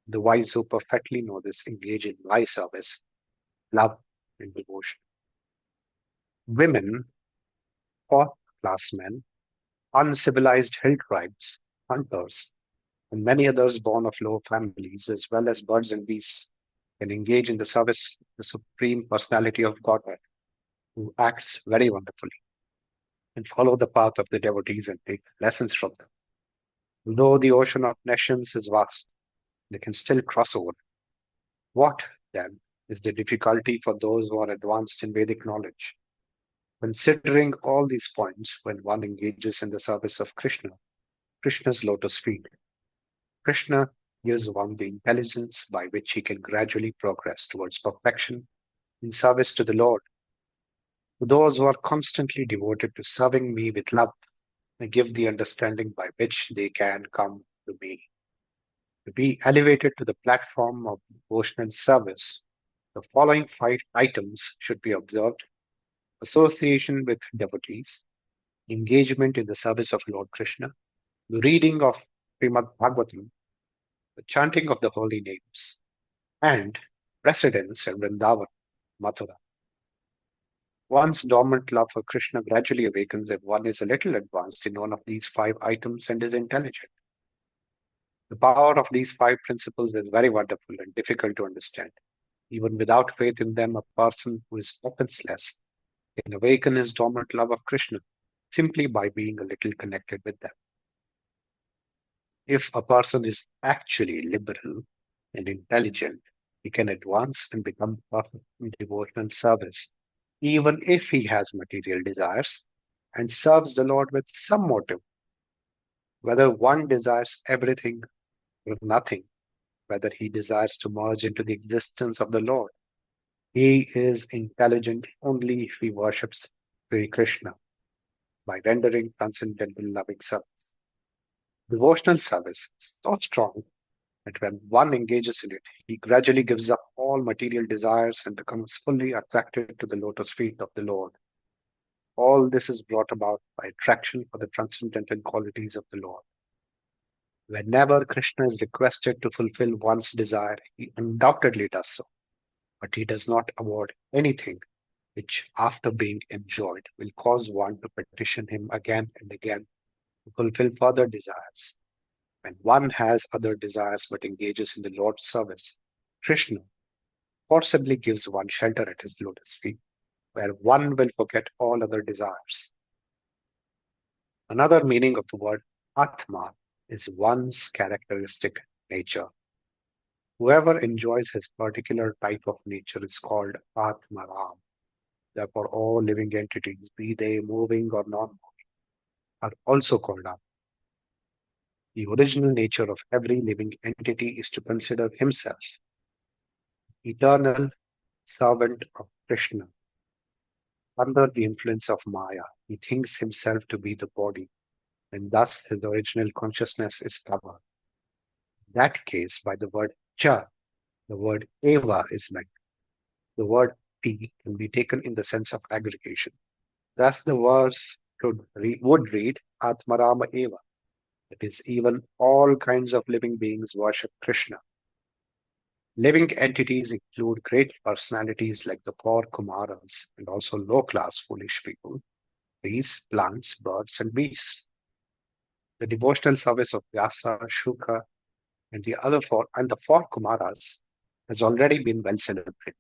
The wise who perfectly know this engage in my service, love, and devotion. Women, fourth-class men, uncivilized hill tribes, hunters, and many others born of low families, as well as birds and beasts, can engage in the service of the Supreme Personality of Godhead, who acts very wonderfully, and follow the path of the devotees and take lessons from them. Though the ocean of nations is vast, they can still cross over What, then, is the difficulty for those who are advanced in Vedic knowledge? Considering all these points, when one engages in the service of Krishna, Krishna's lotus feet, Krishna gives one the intelligence by which he can gradually progress towards perfection in service to the Lord. To those who are constantly devoted to serving me with love, I give the understanding by which they can come to me. To be elevated to the platform of devotional service, the following five items should be observed: association with devotees, engagement in the service of Lord Krishna, the reading of Srimad Bhagavatam, the chanting of the holy names, and residence in Vrindavan, Mathura. One's dormant love for Krishna gradually awakens if one is a little advanced in one of these five items and is intelligent. The power of these five principles is very wonderful and difficult to understand. Even without faith in them, a person who is offenseless can awaken his dormant love of Krishna simply by being a little connected with them. If a person is actually liberal and intelligent, he can advance and become perfect in devotional service, even if he has material desires and serves the Lord with some motive. Whether one desires everything or nothing, whether he desires to merge into the existence of the Lord, he is intelligent only if he worships Sri Krishna by rendering transcendental loving service. Devotional service is so strong that when one engages in it, he gradually gives up all material desires and becomes fully attracted to the lotus feet of the Lord. All this is brought about by attraction for the transcendental qualities of the Lord. Whenever Krishna is requested to fulfill one's desire, he undoubtedly does so, but he does not award anything which, after being enjoyed, will cause one to petition him again and again to fulfill further desires. When one has other desires but engages in the Lord's service, Krishna forcibly gives one shelter at his lotus feet, where one will forget all other desires. Another meaning of the word Atma is one's characteristic nature. Whoever enjoys his particular type of nature is called Atmaram. Therefore, all living entities, be they moving or non-moving, are also called Atma. The original nature of every living entity is to consider himself eternal servant of Krishna. Under the influence of Maya, he thinks himself to be the body, and thus his original consciousness is covered. In that case, by the word cha, the word eva is like the word p can be taken in the sense of aggregation. Thus, the verse would read Atmarama eva. That is, even all kinds of living beings worship Krishna. Living entities include great personalities like the four Kumaras and also low-class foolish people, trees, plants, birds, and beasts. The devotional service of Vyasa, Shuka, and the four Kumaras has already been well celebrated.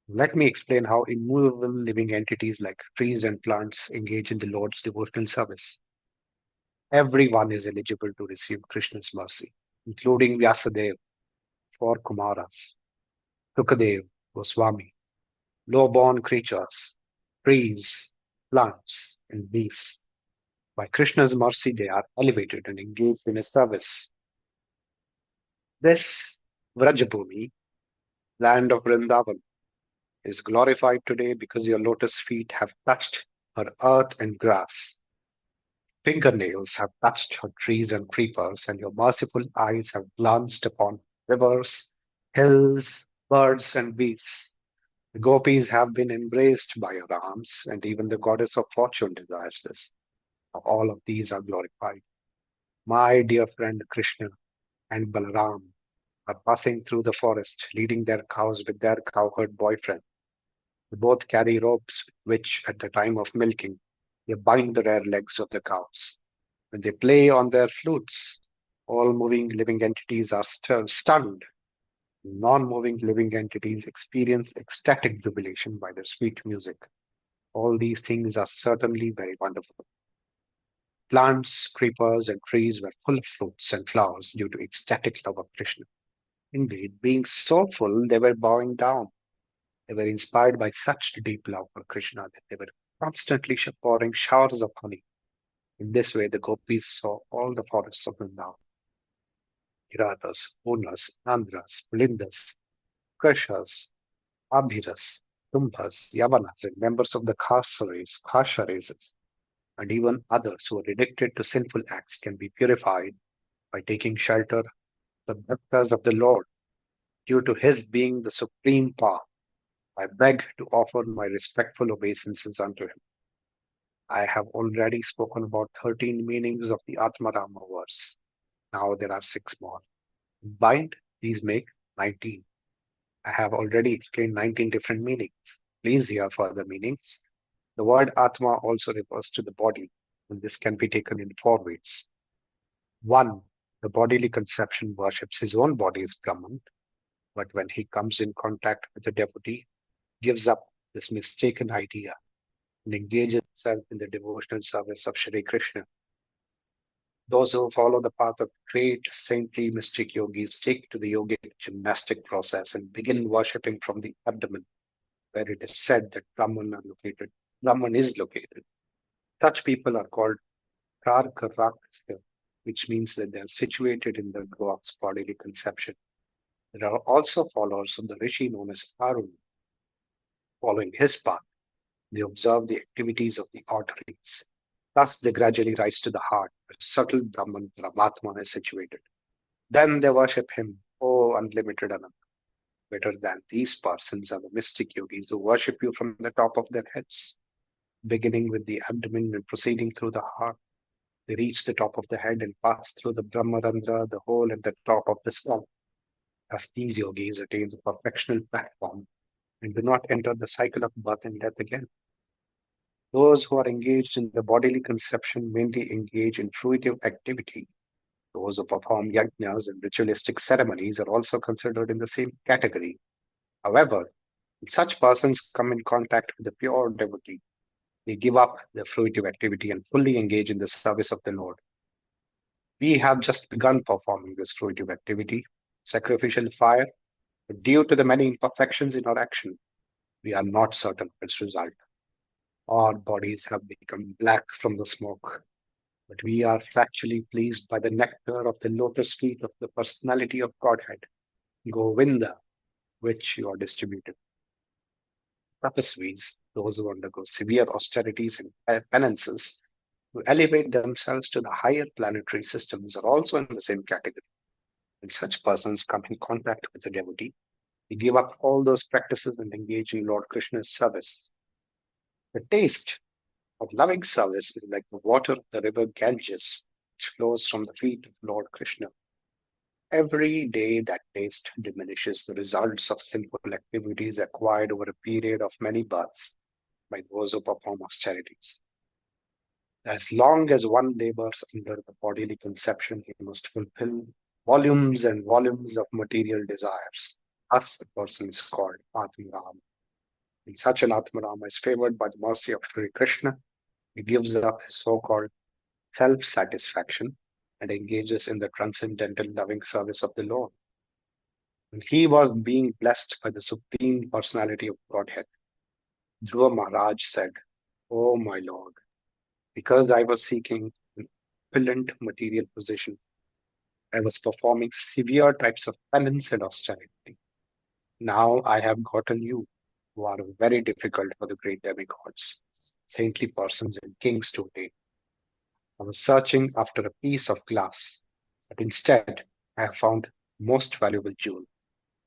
Let me explain how immovable living entities like trees and plants engage in the Lord's devotional service. Everyone is eligible to receive Krishna's mercy, including Vyasadeva, four Kumaras, Sukadev, Goswami, low-born creatures, trees, plants, and beasts. By Krishna's mercy, they are elevated and engaged in his service. This Vrajabhumi, land of Vrindavan, is glorified today because your lotus feet have touched her earth and grass. Fingernails have touched her trees and creepers, and your merciful eyes have glanced upon rivers, hills, birds, and beasts. The gopis have been embraced by your arms, and even the goddess of fortune desires this. All of these are glorified. My dear friend Krishna and Balaram are passing through the forest, leading their cows with their cowherd boyfriend. They both carry ropes, which, at the time of milking, they bind the rear legs of the cows. When they play on their flutes, all moving living entities are stunned. Non-moving living entities experience ecstatic jubilation by their sweet music. All these things are certainly very wonderful. Plants, creepers, and trees were full of fruits and flowers due to ecstatic love of Krishna. Indeed, being so full, they were bowing down. They were inspired by such deep love for Krishna that they were constantly pouring showers of honey. In this way, the gopis saw all the forests of Vrindavan, Kiratas, Punas, Andhras, Pulindas, Kashas, Abhiras, Tumbas, Yavanas, and members of the Khasha races, and even others who are addicted to sinful acts can be purified by taking shelter the bhaktas of the Lord. Due to his being the supreme power, I beg to offer my respectful obeisances unto him. I have already spoken about 13 meanings of the Atmarama verse. Now there are 6 more. Combined, these make 19. I have already explained 19 different meanings. Please hear further meanings. The word Atma also refers to the body, and this can be taken in 4 ways. 1. The bodily conception worships his own body as Brahman, but when he comes in contact with the devotee, gives up this mistaken idea and engages himself in the devotional service of Shri Krishna. Those who follow the path of great saintly mystic yogis take to the yogic gymnastic process and begin worshipping from the abdomen, where it is said that Brahman is located. Such people are called Karkarakya, which means that they are situated in the God's bodily conception. There are also followers of the Rishi known as Arun. Following his path, they observe the activities of the arteries. Thus, they gradually rise to the heart, where subtle Brahman Paramatma is situated. Then they worship him, O unlimited Ananda. Better than these persons are the mystic yogis who worship you from the top of their heads, beginning with the abdomen and proceeding through the heart. They reach the top of the head and pass through the Brahmarandra, the hole at the top of the skull. Thus, these yogis attain the perfectional platform and do not enter the cycle of birth and death again. Those who are engaged in the bodily conception mainly engage in fruitive activity. Those who perform yajnas and ritualistic ceremonies are also considered in the same category. However, when such persons come in contact with the pure devotee, they give up their fruitive activity and fully engage in the service of the Lord. We have just begun performing this fruitive activity, sacrificial fire, but due to the many imperfections in our action, we are not certain of its result. Our bodies have become black from the smoke, but we are factually pleased by the nectar of the lotus feet of the personality of Godhead, Govinda, which you are distributed. Tapasvis, those who undergo severe austerities and penances, who elevate themselves to the higher planetary systems, are also in the same category. When such persons come in contact with the devotee, they give up all those practices and engage in Lord Krishna's service. The taste of loving service is like the water of the river Ganges, which flows from the feet of Lord Krishna. Every day that taste diminishes the results of sinful activities acquired over a period of many births by those who perform austerities. As long as one labors under the bodily conception, he must fulfill volumes and volumes of material desires. Thus, the person is called Atmarama. And such an Atmarama is favored by the mercy of Sri Krishna. He gives up his so-called self-satisfaction and engages in the transcendental loving service of the Lord. When he was being blessed by the Supreme Personality of Godhead, Dhruva Maharaj said, "Oh my Lord, because I was seeking an opulent material position, I was performing severe types of penance and austerity. Now I have gotten you, who are very difficult for the great demigods, saintly persons and kings to attain. I was searching after a piece of glass, but instead I have found most valuable jewel.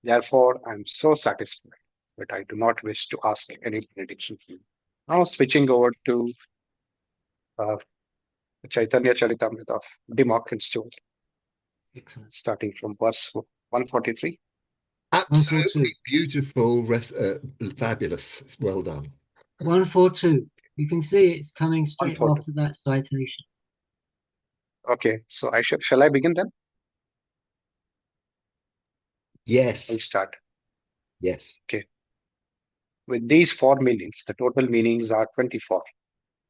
Therefore, I am so satisfied that I do not wish to ask any benediction from you." Now switching over to uh, Chaitanya Charitamrta of Dimock and Stewart, Excellent. starting from verse 143. Absolutely beautiful, fabulous. Well done. 142. You can see it's coming straight 142. after that citation. Okay, so shall I begin then? Yes, I'll start. yes. Okay. With these 4 meanings, the total meanings are 24.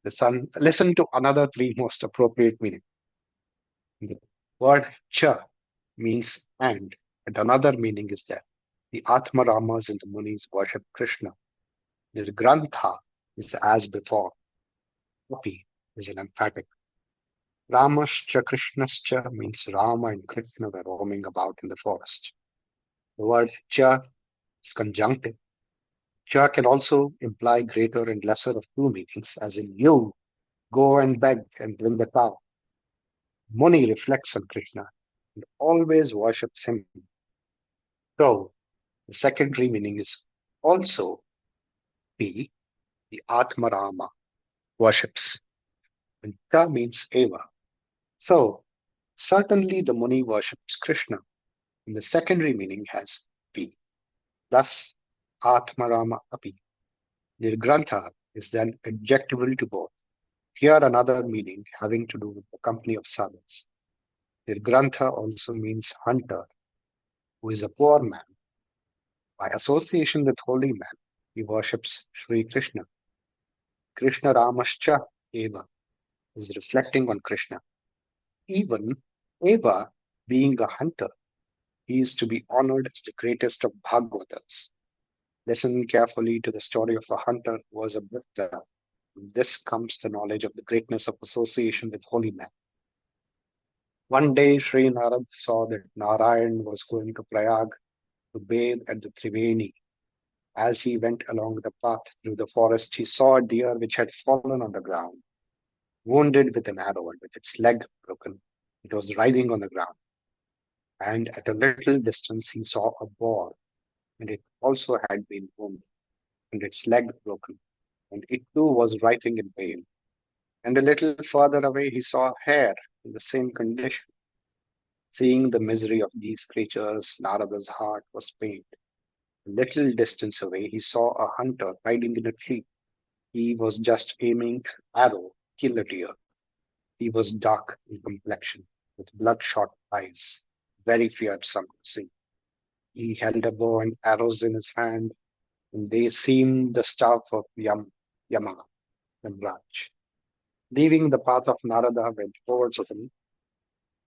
Listen to another 3 most appropriate meanings. The word cha means and. And another meaning is that the Atma Ramas and the Munis worship Krishna. Their Grantha is as before. Api is an emphatic. Ramascha Krishnascha means Rama and Krishna were roaming about in the forest. The word cha is conjunctive. Cha can also imply greater and lesser of two meanings, as in you go and beg and bring the cow. Muni reflects on Krishna and always worships him. So, the secondary meaning is also P, the Atmarama, worships. And Ta means Eva. So, certainly the Muni worships Krishna, and the secondary meaning has P. Thus, Atmarama Api. Nirgrantha is then adjectival to both. Here another meaning having to do with the company of sadhus. Nirgrantha also means hunter, who is a poor man. By association with holy man, he worships Sri Krishna. Krishna Ramascha Eva is reflecting on Krishna. Even Eva, being a hunter, he is to be honored as the greatest of Bhagavatas. Listen carefully to the story of a hunter who was a Bhakta. From this comes the knowledge of the greatness of association with holy men. One day, Sri Narad saw that Narayan was going to Prayag to bathe at the Triveni. As he went along the path through the forest, he saw a deer which had fallen on the ground, wounded with an arrow and with its leg broken. It was writhing on the ground. And at a little distance, he saw a boar, and it also had been wounded, and its leg broken, and it too was writhing in pain. And a little further away, he saw a hare in the same condition. Seeing the misery of these creatures, Narada's heart was pained. A little distance away, he saw a hunter hiding in a tree. He was just aiming arrow, kill a deer. He was dark in complexion, with bloodshot eyes, very fearsome to see. He held a bow and arrows in his hand, and they seemed the staff of Yama, Yamraj. Leaving the path of Narada went over to him.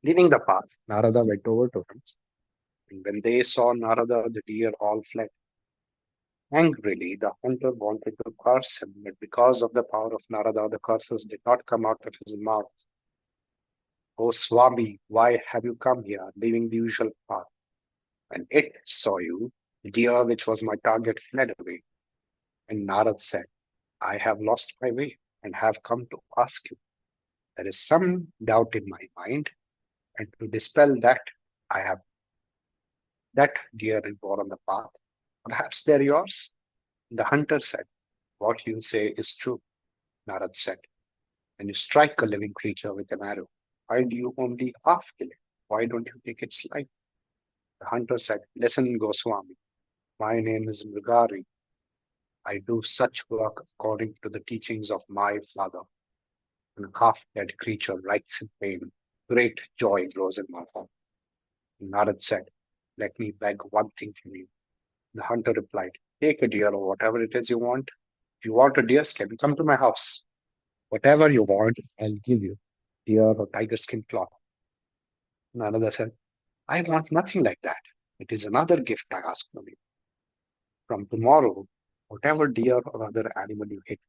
Leaving the path, Narada went over to him, and when they saw Narada, the deer all fled. Angrily, the hunter wanted to curse him, but because of the power of Narada, the curses did not come out of his mouth. O Swami, why have you come here, leaving the usual path? When it saw you, the deer which was my target fled away. And Narad said, I have lost my way and have come to ask you. There is some doubt in my mind, and to dispel that, I have that deer is born on the path. Perhaps they're yours? The hunter said, what you say is true. Narad said, when you strike a living creature with an arrow, why do you only half kill it? Why don't you take its life? The hunter said, listen, Goswami, my name is Mrigari. I do such work according to the teachings of my father. When a half-dead creature writhes in pain, great joy grows in my heart. Narad said, let me beg one thing from you. The hunter replied, take a deer or whatever it is you want. If you want a deer skin, come to my house. Whatever you want, I'll give you. Deer or tiger skin cloth. Narada said, I want nothing like that. It is another gift I ask from you. From tomorrow, whatever deer or other animal you hit,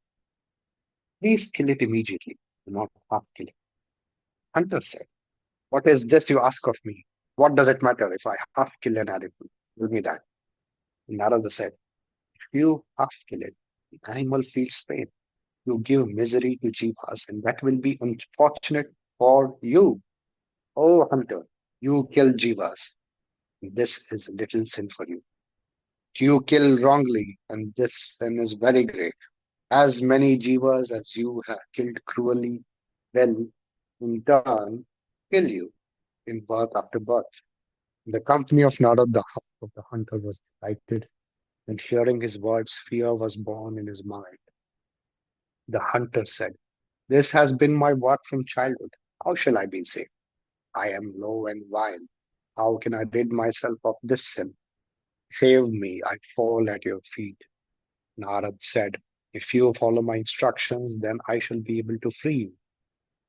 please kill it immediately. Do not half kill it. Hunter said, what is this you ask of me? What does it matter if I half kill an animal? Give me that. Narada said, if you half kill it, the animal feels pain. You give misery to jivas, and that will be unfortunate for you. Oh, hunter, you kill jivas. This is a little sin for you. You kill wrongly, and this sin is very great. As many jivas as you have killed cruelly will, in turn, kill you in birth after birth. In the company of Narad, the heart of the hunter was delighted, and hearing his words, fear was born in his mind. The hunter said, this has been my work from childhood. How shall I be saved? I am low and vile. How can I rid myself of this sin? Save me, I fall at your feet. Narad said, if you follow my instructions, then I shall be able to free you.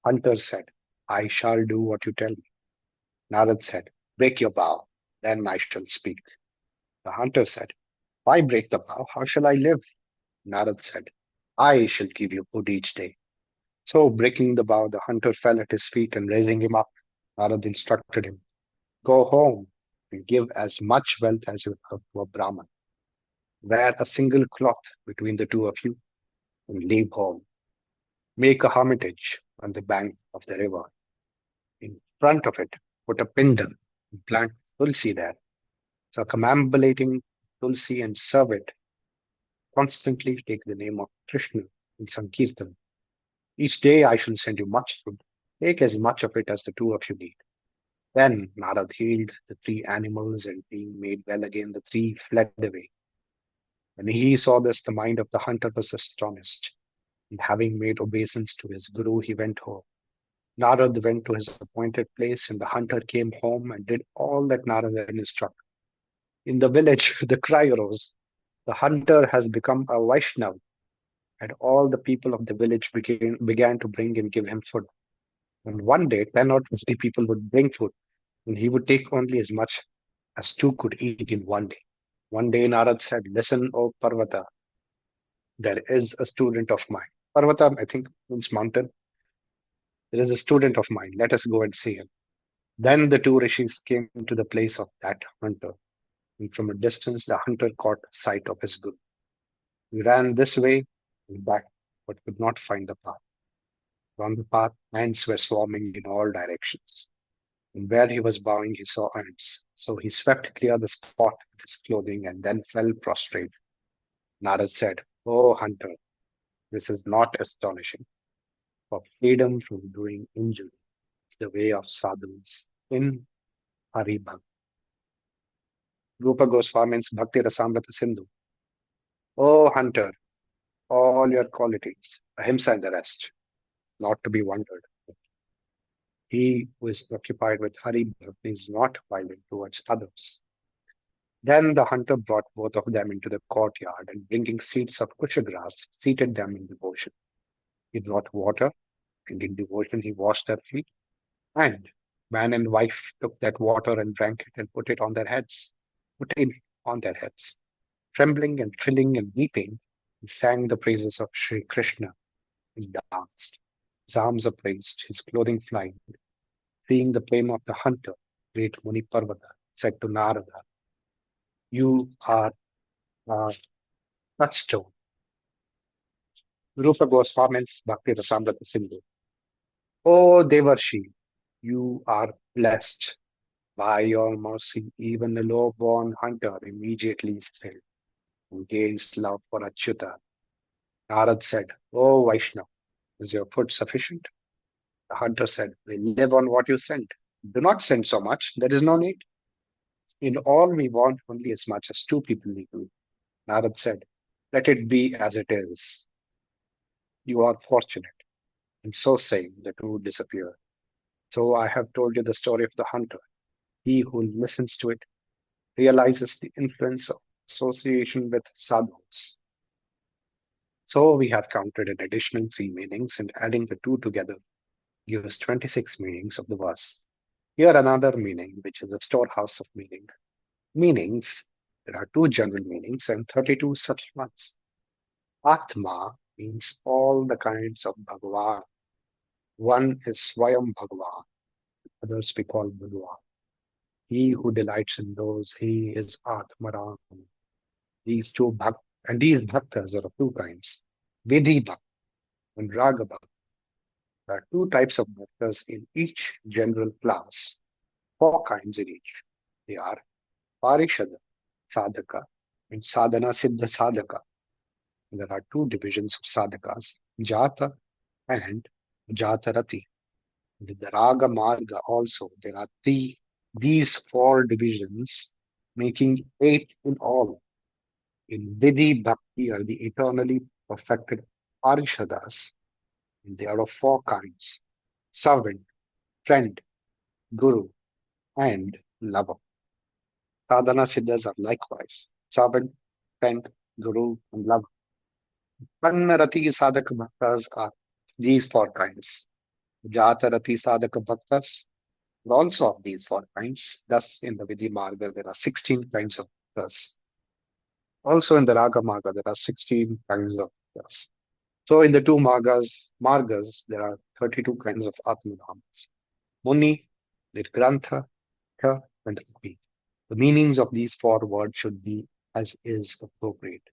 Hunter said, I shall do what you tell me. Narad said, break your bow. Then I shall speak. The hunter said, if I break the vow, how shall I live? Narad said, I shall give you food each day. So, breaking the vow, the hunter fell at his feet and raising him up, Narad instructed him, go home and give as much wealth as you have to a Brahman. Wear a single cloth between the two of you and leave home. Make a hermitage on the bank of the river. In front of it, put a pindal and plant tulsi there, circumambulating tulsi and serve it. Constantly take the name of Krishna in Sankirtan. Each day I shall send you much food. Take as much of it as the two of you need. Then Narad healed the three animals, and being made well again, the three fled away. When he saw this, the mind of the hunter was astonished. And having made obeisance to his guru, he went home. Narad went to his appointed place, and the hunter came home and did all that Narad had instructed. In the village, the cry arose, the hunter has become a Vaishnav, and all the people of the village began to bring and give him food. And one day, 10 or 20 people would bring food, and he would take only as much as two could eat in one day. One day, Narad said, listen, O Parvata, there is a student of mine. Parvata, I think, means mountain. There is a student of mine. Let us go and see him. Then the two rishis came to the place of that hunter, and from a distance, the hunter caught sight of his guru. He ran this way and back, but could not find the path. On the path, ants were swarming in all directions. And where he was bowing, he saw ants. So he swept clear the spot with his clothing and then fell prostrate. Narad said, O hunter, this is not astonishing, for freedom from doing injury is the way of sadhus in Haribhakti. Rupa Goswami's Bhakti Rasamrita Sindhu. O hunter, all your qualities, ahimsa and the rest, not to be wondered. He who is occupied with Hari Bhakti is not violent towards others. Then the hunter brought both of them into the courtyard and bringing seeds of kusha grass, seated them in devotion. He brought water, and in devotion he washed their feet. And man and wife took that water and drank it and put it on their heads. Trembling and trilling and weeping, he sang the praises of Sri Krishna and danced. His arms upraised, his clothing flying. Seeing the flame of the hunter, great Muni Parvata said to Narada, you are a touchstone. Rupa Goswami's Bhakti Rasamrita Sindhu. O Devarshi, you are blessed. By your mercy, even the low-born hunter immediately thrilled and gains love for Achyuta. Narad said, O Vaishnav, is your food sufficient? The hunter said, we live on what you send. Do not send so much, there is no need. In all, we want only as much as two people need to eat. Narad said, let it be as it is. You are fortunate. And so saying, the two disappeared. So I have told you the story of the hunter. He who listens to it realizes the influence of association with sadhus. So we have counted an additional three meanings, and adding the two together gives 26 meanings of the verse. Here another meaning, which is a storehouse of meaning. Meanings, there are two general meanings and 32 subtle ones. Atma means all the kinds of Bhagavan. One is Swayam Bhagavan, others we call Bhagavan. He who delights in those, he is Atmaram. These bhaktas are of two kinds, Vidhi Bhakta and Raga Bhakta. There are two types of bhaktas in each general class, four kinds in each. They are Parishada Sadhaka and Sadhana Siddha Sadhaka. There are two divisions of sadhakas, Jata and Jatarati. With the Raga Marga also, there are these four divisions, making 8 in all. In Vidhi Bhakti are the eternally perfected Parishadas, and they are of four kinds, servant, friend, guru, and lover. Sadhana Siddhas are likewise servant, friend, guru, and lover. Pannarati Sadhaka Bhaktas are these four kinds, Jatarati Sadhaka Bhaktas, And also of these 4 kinds, thus in the Vidhi Marga, there are 16 kinds of ras. Also in the Raga Marga, there are 16 kinds of ras. So in the two margas, there are 32 kinds of Atmanamas. Muni, Nirgrantha, Kha, and Api. The meanings of these 4 words should be as is appropriate.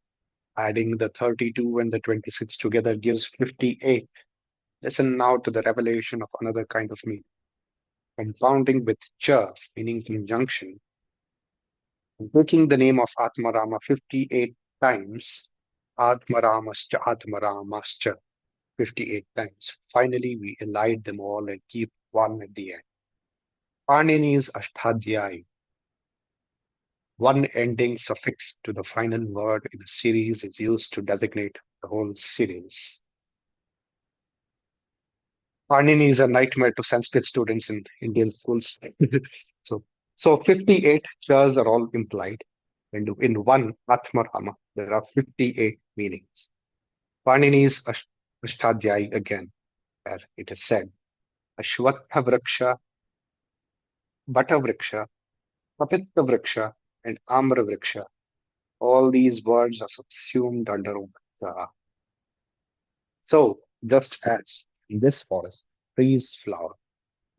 Adding the 32 and the 26 together gives 58. Listen now to the revelation of another kind of meaning. Confounding with cha, meaning conjunction, and taking the name of Atmarama 58 times, Atmaramascha, 58 times. Finally, we elide them all and keep one at the end. Panini's Ashtadhyayi, one ending suffix to the final word in a series is used to designate the whole series. Panini is a nightmare to Sanskrit students in Indian schools. so 58 chas are all implied. And in one Atmarama, there are 58 meanings. Panini's Ashtadhyayi again, where it is said, Ashwatha Vraksha, Bata Vraksha, Papita Vraksha, and Amra Vraksha. All these words are subsumed under Vakta. So, just as in this forest, trees flower,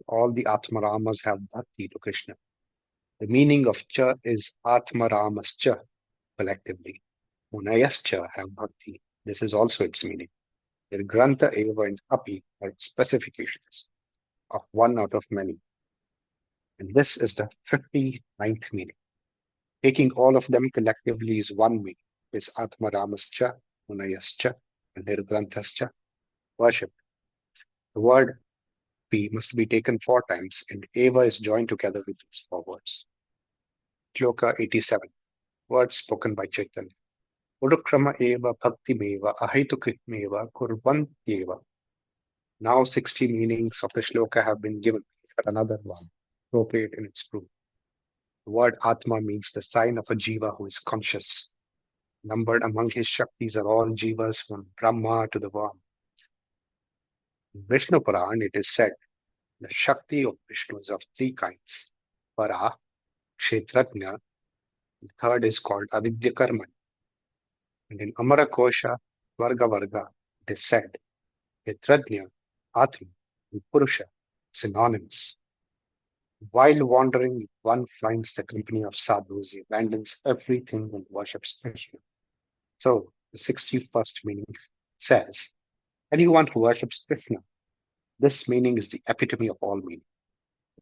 all the Atmaramas have bhakti to Krishna. The meaning of cha is Atmaramascha collectively. Munayascha have bhakti. This is also its meaning. Their Grantha, Eva, and Api are specifications of one out of many. And this is the 59th meaning. Taking all of them collectively is one meaning. Is Atmaramascha, Munayascha, and Nirgranthascha, worship. The word P must be taken 4 times, and Eva is joined together with its 4 words. Shloka 87, words spoken by Chaitanya. Udukrama eva bhaktimeva ahaitukritmeva kurvantyeva. Now 60 meanings of the shloka have been given, but another one, appropriate in its proof. The word Atma means the sign of a jiva who is conscious. Numbered among his Shaktis are all jivas from Brahma to the worm. In Vishnu Puran, it is said, the Shakti of Vishnu is of 3 kinds. Para, Kshetrajna, the third is called Avidya Karman. And in Amara Kosha, Varga Varga, it is said, Kshetrajna, Atma, and Purusha, synonymous. While wandering, one finds the company of sadhus, he abandons everything and worships Krishna. So, the 61st meaning says, anyone who worships Krishna, this meaning is the epitome of all meaning.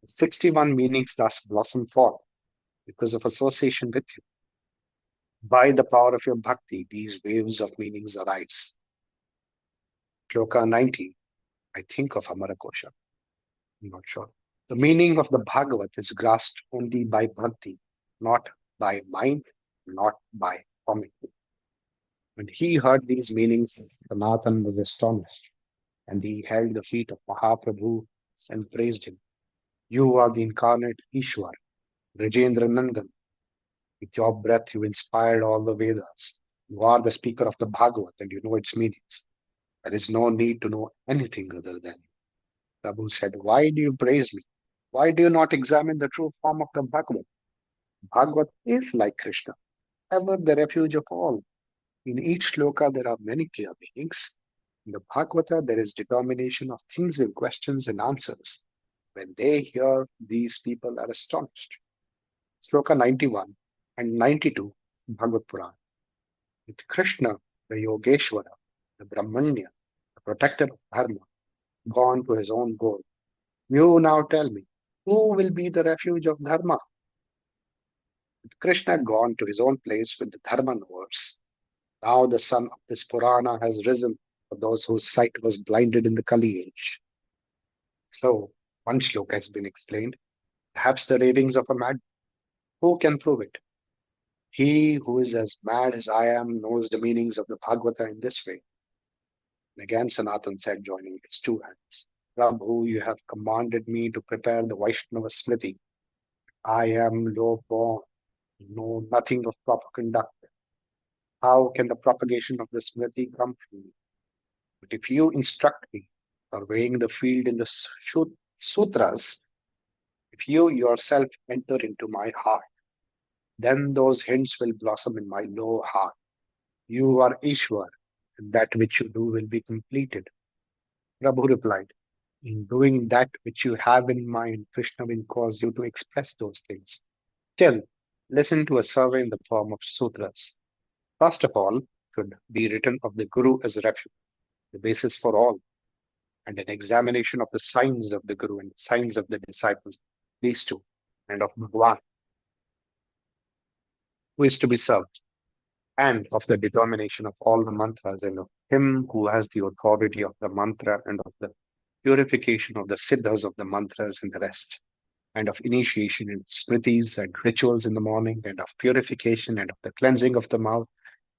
61 meanings thus blossom forth because of association with you. By the power of your bhakti, these waves of meanings arise. Shloka 90, I think of Amarakosha. I'm not sure. The meaning of the Bhagavat is grasped only by bhakti, not by mind, not by commentary. When he heard these meanings, Sanatan was astonished, and he held the feet of Mahaprabhu and praised him. You are the incarnate Ishwar, Rajendra Nandan. With your breath, you inspired all the Vedas. You are the speaker of the Bhagavat, and you know its meanings. There is no need to know anything other than you. Prabhu said, why do you praise me? Why do you not examine the true form of the Bhagavat? Bhagavat is like Krishna, ever the refuge of all. In each shloka, there are many clear meanings. In the Bhagavata, there is determination of things in questions and answers. When they hear, these people are astonished. Shloka 91 and 92, Bhagavad Puran. With Krishna, the Yogeshwara, the Brahmanya, the protector of Dharma, gone to his own goal. You now tell me, who will be the refuge of Dharma? With Krishna gone to his own place with the Dharma knowers, now the sun of this Purana has risen for those whose sight was blinded in the Kali age. So, one shloka has been explained. Perhaps the ravings of a madman. Who can prove it? He who is as mad as I am knows the meanings of the Bhagavata in this way. And again, Sanatan said, joining his 2 hands, Prabhu, you have commanded me to prepare the Vaishnava Smriti. I am low born, know nothing of proper conduct. How can the propagation of the Smriti come from me? But if you instruct me, surveying the field in the sutras, If you yourself enter into my heart, then those hints will blossom in my low heart. You are Ishwar, and that which you do will be completed. Prabhu replied, in doing that which you have in mind, Krishna will cause you to express those things. Still, listen to a survey in the form of sutras. First of all, should be written of the Guru as refuge, the basis for all, and an examination of the signs of the Guru and the signs of the disciples, these two, and of Bhagwan, who is to be served, and of the determination of all the mantras, and of him who has the authority of the mantra, and of the purification of the siddhas of the mantras and the rest, and of initiation in smritis and rituals in the morning, and of purification and of the cleansing of the mouth,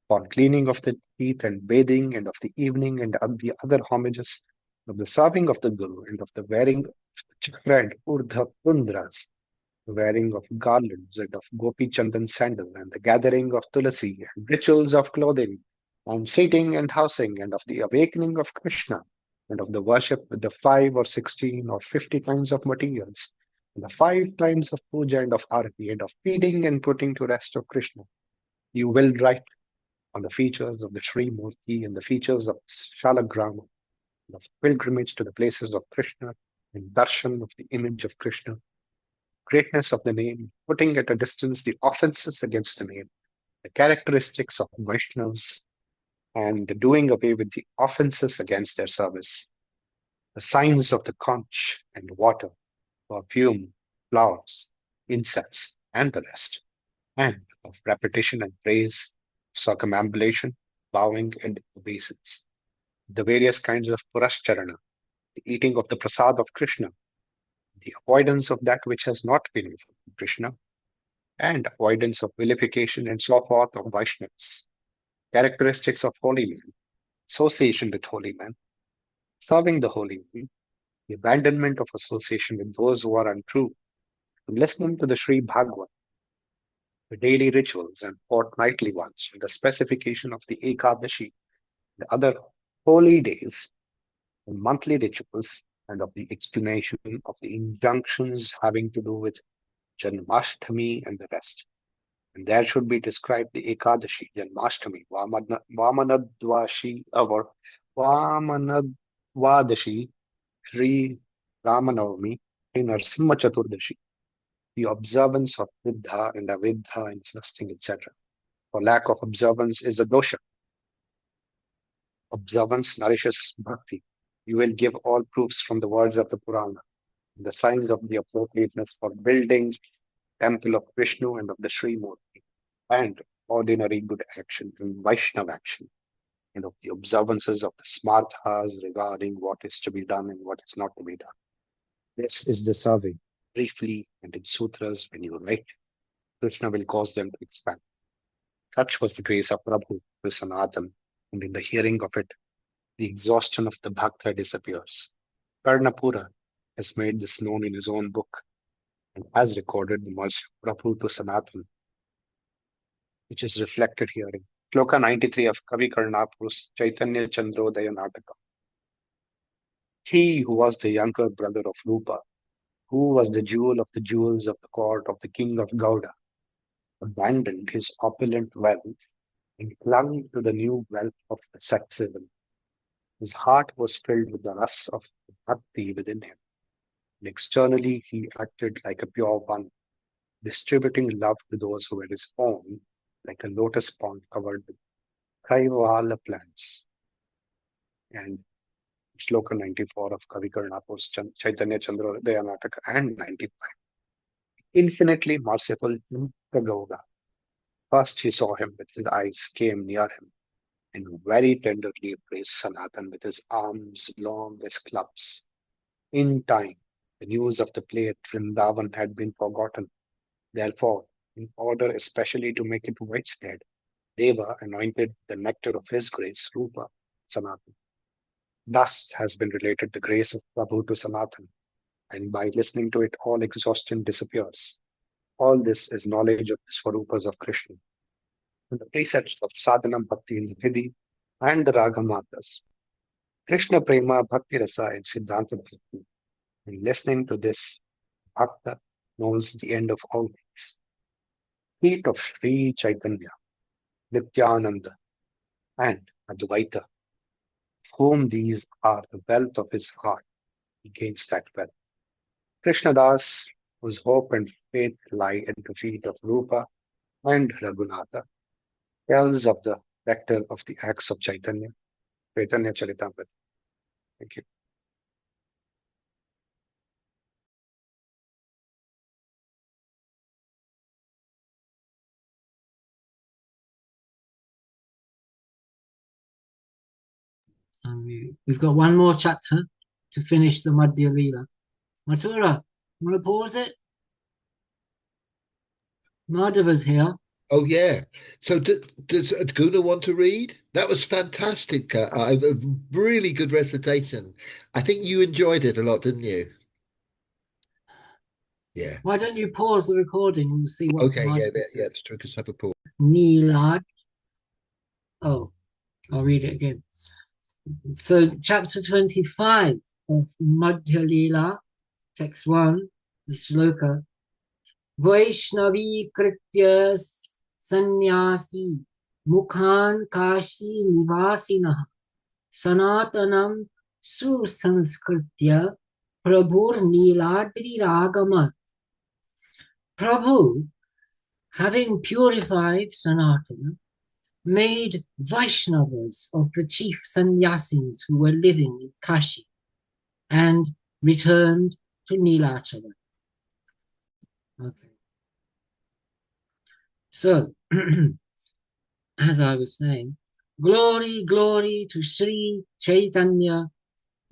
for cleaning of the teeth and bathing, and of the evening, and of the other homages, of the serving of the Guru, and of the wearing of the chakra and urdhva pundras, the wearing of garlands, and of gopi chandan sandal, and the gathering of tulasi, and rituals of clothing, and seating and housing, and of the awakening of Krishna, and of the worship with the 5 or 16 or 50 kinds of materials, and the 5 times of puja and of arati, and of feeding and putting to rest of Krishna. You will write on the features of the Sri Murti and the features of Shalagrama, and of pilgrimage to the places of Krishna, and darshan of the image of Krishna, greatness of the name, putting at a distance the offenses against the name, the characteristics of Vaishnavas, and the doing away with the offenses against their service, the signs of the conch and water, perfume, flowers, incense, and the rest, and of repetition and praise, circumambulation, bowing, and obeisance, the various kinds of purascharana, the eating of the prasad of Krishna, the avoidance of that which has not been from Krishna, and avoidance of vilification and so forth of Vaishnavas, characteristics of holy men, association with holy men, serving the holy men, the abandonment of association with those who are untrue, listening to the Sri Bhagavad, the daily rituals and fortnightly ones, and the specification of the Ekadashi, the other holy days, the monthly rituals, and of the explanation of the injunctions having to do with Janmashtami and the rest. And there should be described the Ekadashi, Janmashtami, Vamanadvashi, or Vamanadvadashi, Sri Ramanavami, Sri Narsimha Chaturdashi, the observance of Viddha and Avidha and fasting, etc. For lack of observance is a dosha. Observance nourishes bhakti. You will give all proofs from the words of the Purana, the signs of the appropriateness for building temple of Vishnu and of the Sri Murti, and ordinary good action and Vaishnava action, and of the observances of the smarthas regarding what is to be done and what is not to be done. This is the survey, briefly and in sutras when you write. Krishna will cause them to expand. Such was the grace of Prabhu to Sanatan, and in the hearing of it, the exhaustion of the bhakta disappears. Karnapura has made this known in his own book and has recorded the mercy of Prabhu to Sanatan, which is reflected here in Shloka 93 of Kavi Karnapur's Chaitanya Chandrodaya Nataka. He who was the younger brother of Rupa, who was the jewel of the jewels of the court of the king of Gauda, abandoned his opulent wealth and clung to the new wealth of the Satsivan. His heart was filled with the ras of bhakti within him, and externally he acted like a pure one, distributing love to those who were his own, like a lotus pond covered with kaivala plants. And Shloka 94 of Kavi Karnapur's Chaitanya Chandrodaya Nataka and 95. Infinitely merciful Gauda. First he saw him with his eyes, came near him, and very tenderly embraced Sanatan with his arms long as clubs. In time, the news of the play at Vrindavan had been forgotten. Therefore, in order especially to make it widespread, Deva anointed the nectar of his grace, Rupa, Sanatan. Thus has been related the grace of Prabhu to Sanatan, and by listening to it, all exhaustion disappears. All this is knowledge of the Swarupas of Krishna. And the precepts of sadhana, bhakti, in the Vidhi, and the raga matras. Krishna prema, bhakti rasa, and siddhanta bhakti. And listening to this, Bhakta knows the end of all things. Feet of Sri Chaitanya, Nityananda, and Advaita, of whom these are the wealth of his heart, he gains that wealth. Krishnadas, whose hope and faith lie at the feet of Rupa and Raghunatha, tells of the vector of the acts of Chaitanya, Chaitanya Charitamrta. Thank you. And we've got one more chapter to finish the Madhya Lila. Mathura, you want to pause it? Madhava's here. Oh, yeah. So does Guna want to read? That was fantastic. A really good recitation. I think you enjoyed it a lot, didn't you? Yeah. Why don't you pause the recording and see what Okay. Yeah. Madhava said? It's true. Just have a pause. Nilad. Oh, I'll read it again. So, chapter 25 of Madhya Lila, text 1, the sloka. Vaishnavi Kritya Sannyasi Mukhan Kashi Nivasina Sanatanam Susanskritya Prabhur Niladri Ragamat. Prabhu, having purified Sanatana, made Vaishnavas of the chief sannyasis who were living in Kashi and returned to Nilachala. Okay. So, as I was saying, glory, glory to Sri Chaitanya,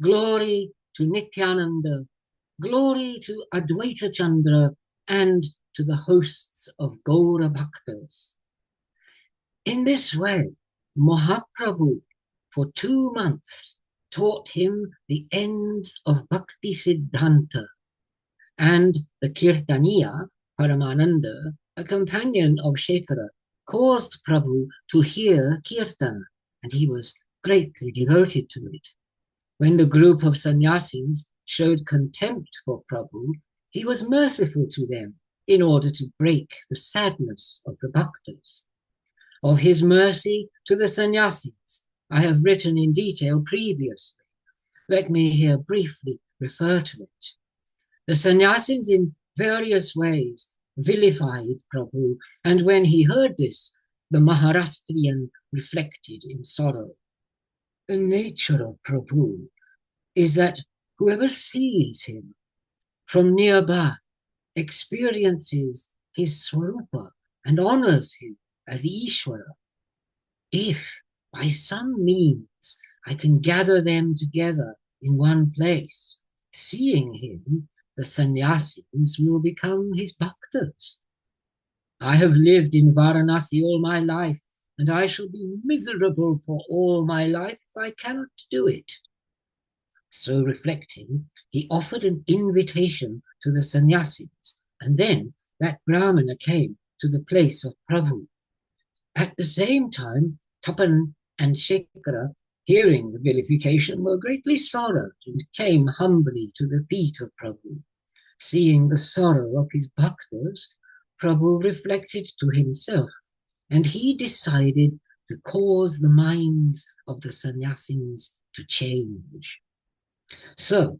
glory to Nityananda, glory to Advaita Chandra, and to the hosts of Gaura Bhaktas. In this way, Mahaprabhu, for 2 months, taught him the ends of Bhakti Siddhanta, and the Kirtaniya, Paramananda, a companion of Shekhara, caused Prabhu to hear Kirtana, and he was greatly devoted to it. When the group of sannyasis showed contempt for Prabhu, he was merciful to them in order to break the sadness of the bhaktas. Of his mercy to the sannyasis, I have written in detail previously. Let me here briefly refer to it. The sannyasis in various ways vilified Prabhu, and when he heard this, the Maharashtrian reflected in sorrow. The nature of Prabhu is that whoever sees him from nearby experiences his swarupa and honors him as Ishvara. If by some means I can gather them together in one place, seeing him, the sannyasis will become his bhaktas. I have lived in Varanasi all my life, and I shall be miserable for all my life if I cannot do it. So reflecting, he offered an invitation to the sannyasis, and then that Brahmana came to the place of Prabhu. At the same time, Tapan and Shekhara, hearing the vilification, were greatly sorrowed and came humbly to the feet of Prabhu. Seeing the sorrow of his bhaktas, Prabhu reflected to himself, and he decided to cause the minds of the sannyasis to change. So,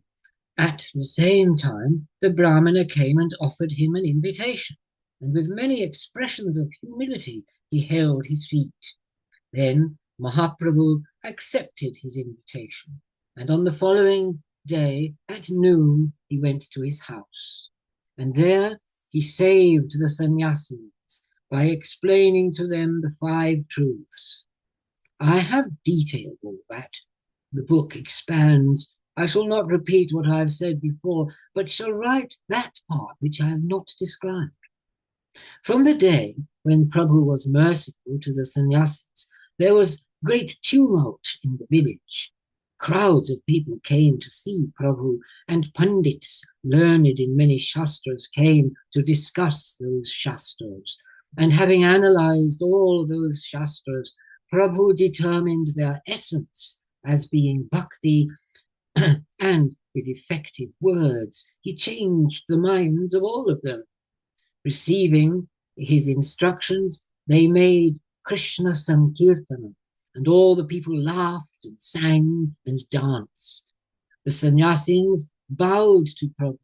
at the same time, the Brahmana came and offered him an invitation, and with many expressions of humility, he held his feet. Then Mahaprabhu accepted his invitation, and on the following day at noon he went to his house. And there he saved the sannyasis by explaining to them the 5 truths. I have detailed all that. The book expands. I shall not repeat what I have said before, but shall write that part which I have not described. From the day when Prabhu was merciful to the sannyasis, there was great tumult in the village. Crowds of people came to see Prabhu, and Pandits, learned in many shastras, came to discuss those shastras. And having analyzed all those shastras, Prabhu determined their essence as being bhakti and with effective words. He changed the minds of all of them. Receiving his instructions, they made Krishna Sankirtana, and all the people laughed and sang and danced. The sannyasins bowed to Prabhu.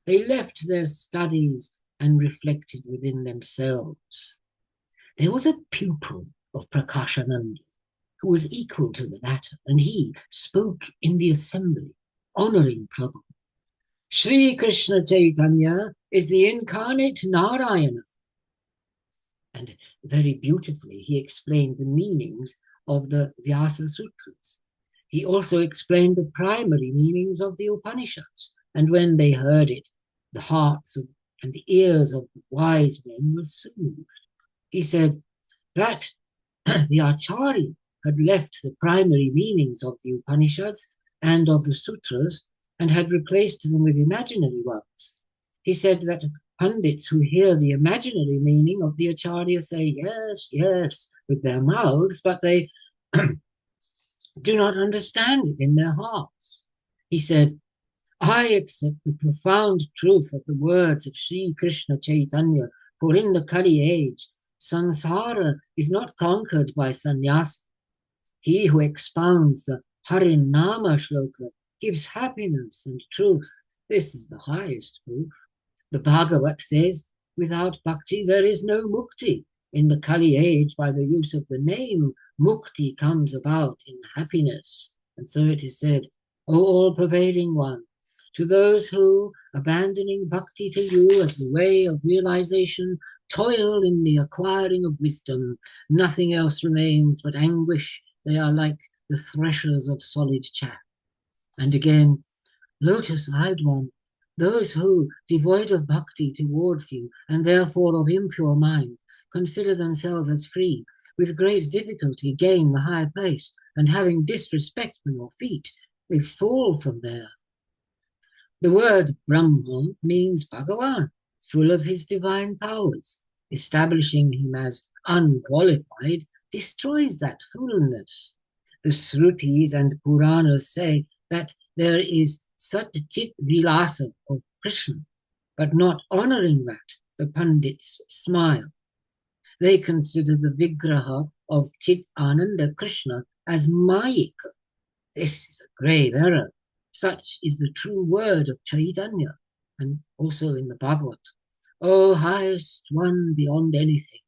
They left their studies and reflected within themselves. There was a pupil of Prakashananda who was equal to the latter, and he spoke in the assembly, honoring Prabhu. Sri Krishna Chaitanya is the incarnate Narayana. And very beautifully, he explained the meanings of the Vyasa Sutras. He also explained the primary meanings of the Upanishads. And when they heard it, the hearts and the ears of the wise men were soothed. He said that the Acharya had left the primary meanings of the Upanishads and of the Sutras and had replaced them with imaginary ones. He said that Pandits who hear the imaginary meaning of the Acharya say yes, yes with their mouths, but they do not understand it in their hearts. He said, I accept the profound truth of the words of Sri Krishna Chaitanya, for in the Kali age, samsara is not conquered by sannyasa. He who expounds the Harinama shloka gives happiness and truth. This is the highest proof. The Bhagavat says, without bhakti there is no mukti. In the Kali age, by the use of the name, mukti comes about in happiness. And so it is said, O all-pervading one, to those who, abandoning bhakti to you as the way of realization, toil in the acquiring of wisdom, nothing else remains but anguish. They are like the threshers of solid chaff. And again, lotus-eyed one, those who, devoid of bhakti towards you, and therefore of impure mind, consider themselves as free, with great difficulty gain the high place, and having disrespect for your feet, they fall from there. The word Brahma means Bhagavan, full of his divine powers. Establishing him as unqualified destroys that fullness. The Srutis and Puranas say that there is Sat Chit Vilasa of Krishna, but not honoring that, the Pandits smile. They consider the Vigraha of Chit Ananda Krishna as Mayika. This is a grave error. Such is the true word of Chaitanya, and also in the Bhagavad. O highest one beyond anything,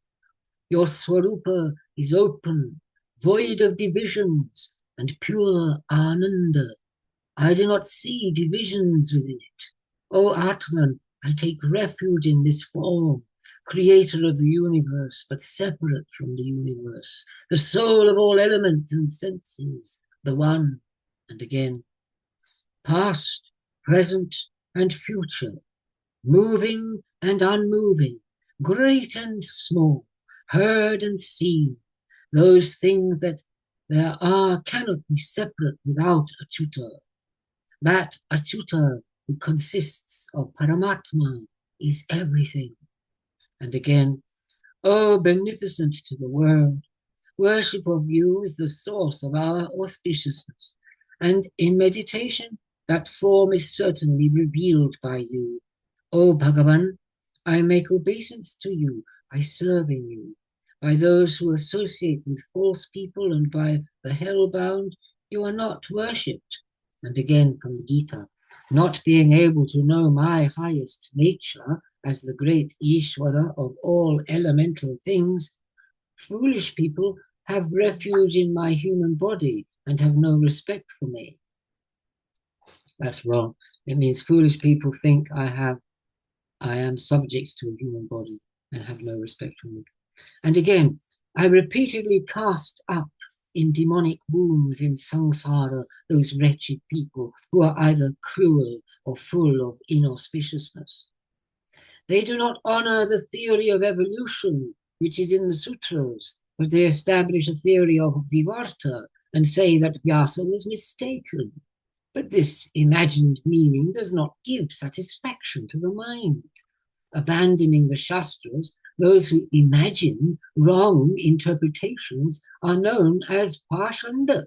your Swarupa is open, void of divisions, and pure Ananda. I do not see divisions within it. O Atman, I take refuge in this form, creator of the universe, but separate from the universe, the soul of all elements and senses, the one. And again, past, present, and future, moving and unmoving, great and small, heard and seen, those things that there are cannot be separate without a tutor. That Achyuta, who consists of Paramatma, is everything. And again, O beneficent to the world, worship of you is the source of our auspiciousness, and in meditation that form is certainly revealed by you. O Bhagavan, I make obeisance to you by serving you. By those who associate with false people and by the hell-bound, you are not worshipped. And again from the Gita, not being able to know my highest nature as the great Ishvara of all elemental things, foolish people have refuge in my human body and have no respect for me. That's wrong. It means foolish people think I am subject to a human body and have no respect for me. And again, I repeatedly cast up in demonic wombs in samsara those wretched people who are either cruel or full of inauspiciousness. They do not honor the theory of evolution, which is in the sutras, but they establish a theory of vivarta and say that Vyasa was mistaken. But this imagined meaning does not give satisfaction to the mind. Abandoning the Shastras, those who imagine wrong interpretations are known as Pashanda.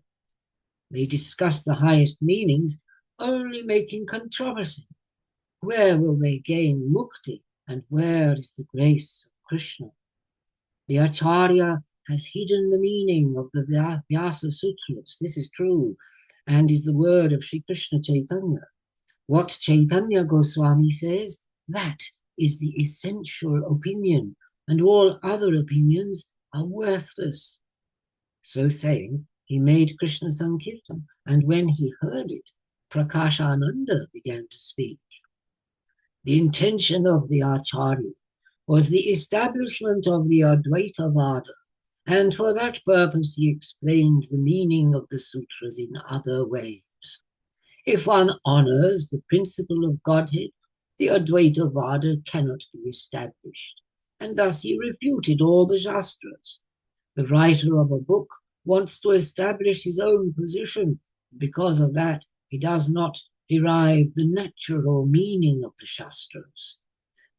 They discuss the highest meanings only making controversy. Where will they gain mukti, and where is the grace of Krishna? The Acharya has hidden the meaning of the Vyasa Sutras. This is true, and is the word of Sri Krishna Chaitanya. What Chaitanya Goswami says, that is the essential opinion, and all other opinions are worthless. So saying, he made Krishna Sankirtan, and when he heard it, Prakashananda began to speak. The intention of the Acharya was the establishment of the Advaita Vada, and for that purpose he explained the meaning of the sutras in other ways. If one honors the principle of Godhead, the Advaita Vada cannot be established, and thus he refuted all the Shastras. The writer of a book wants to establish his own position. Because of that, he does not derive the natural meaning of the Shastras.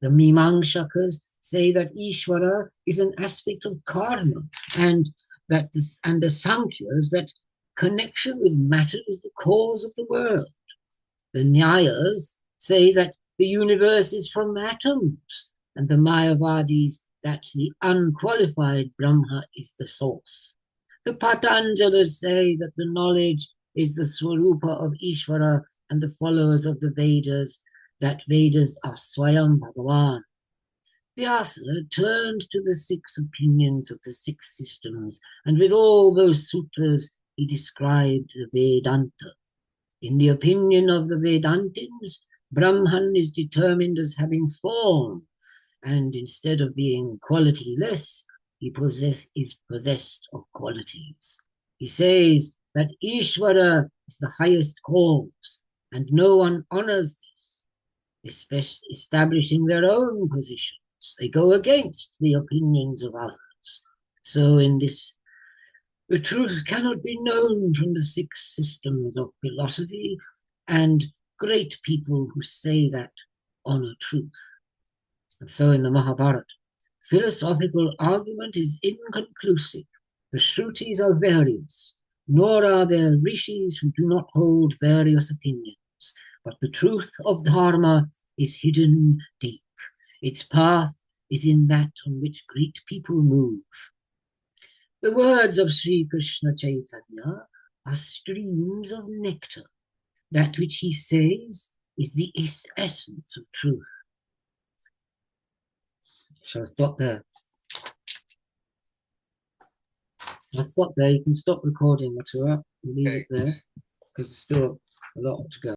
The Mimamsakas say that Ishvara is an aspect of karma, and the Sankhyas that connection with matter is the cause of the world. The Nyayas say that the universe is from atoms, and the Mayavadis that the unqualified Brahma is the source. The Patanjalis say that the knowledge is the Swarupa of Ishvara, and the followers of the Vedas that Vedas are Swayam Bhagavan. Vyasa turned to the 6 opinions of the 6 systems, and with all those sutras he described the Vedanta. In the opinion of the Vedantins, Brahman is determined as having form, and instead of being quality-less, he is possessed of qualities. He says that Ishvara is the highest cause, and no one honors this, especially establishing their own positions. They go against the opinions of others. So in this, the truth cannot be known from the 6 systems of philosophy, and great people who say that honor truth. And so in the Mahabharata, philosophical argument is inconclusive. The Shrutis are various, nor are there rishis who do not hold various opinions. But the truth of Dharma is hidden deep. Its path is in that on which great people move. The words of Sri Krishna Chaitanya are streams of nectar. That which he says is the essence of truth. Shall I stop there? I'll stop there. You can stop recording, Matura, and leave it there, because there's still a lot to go.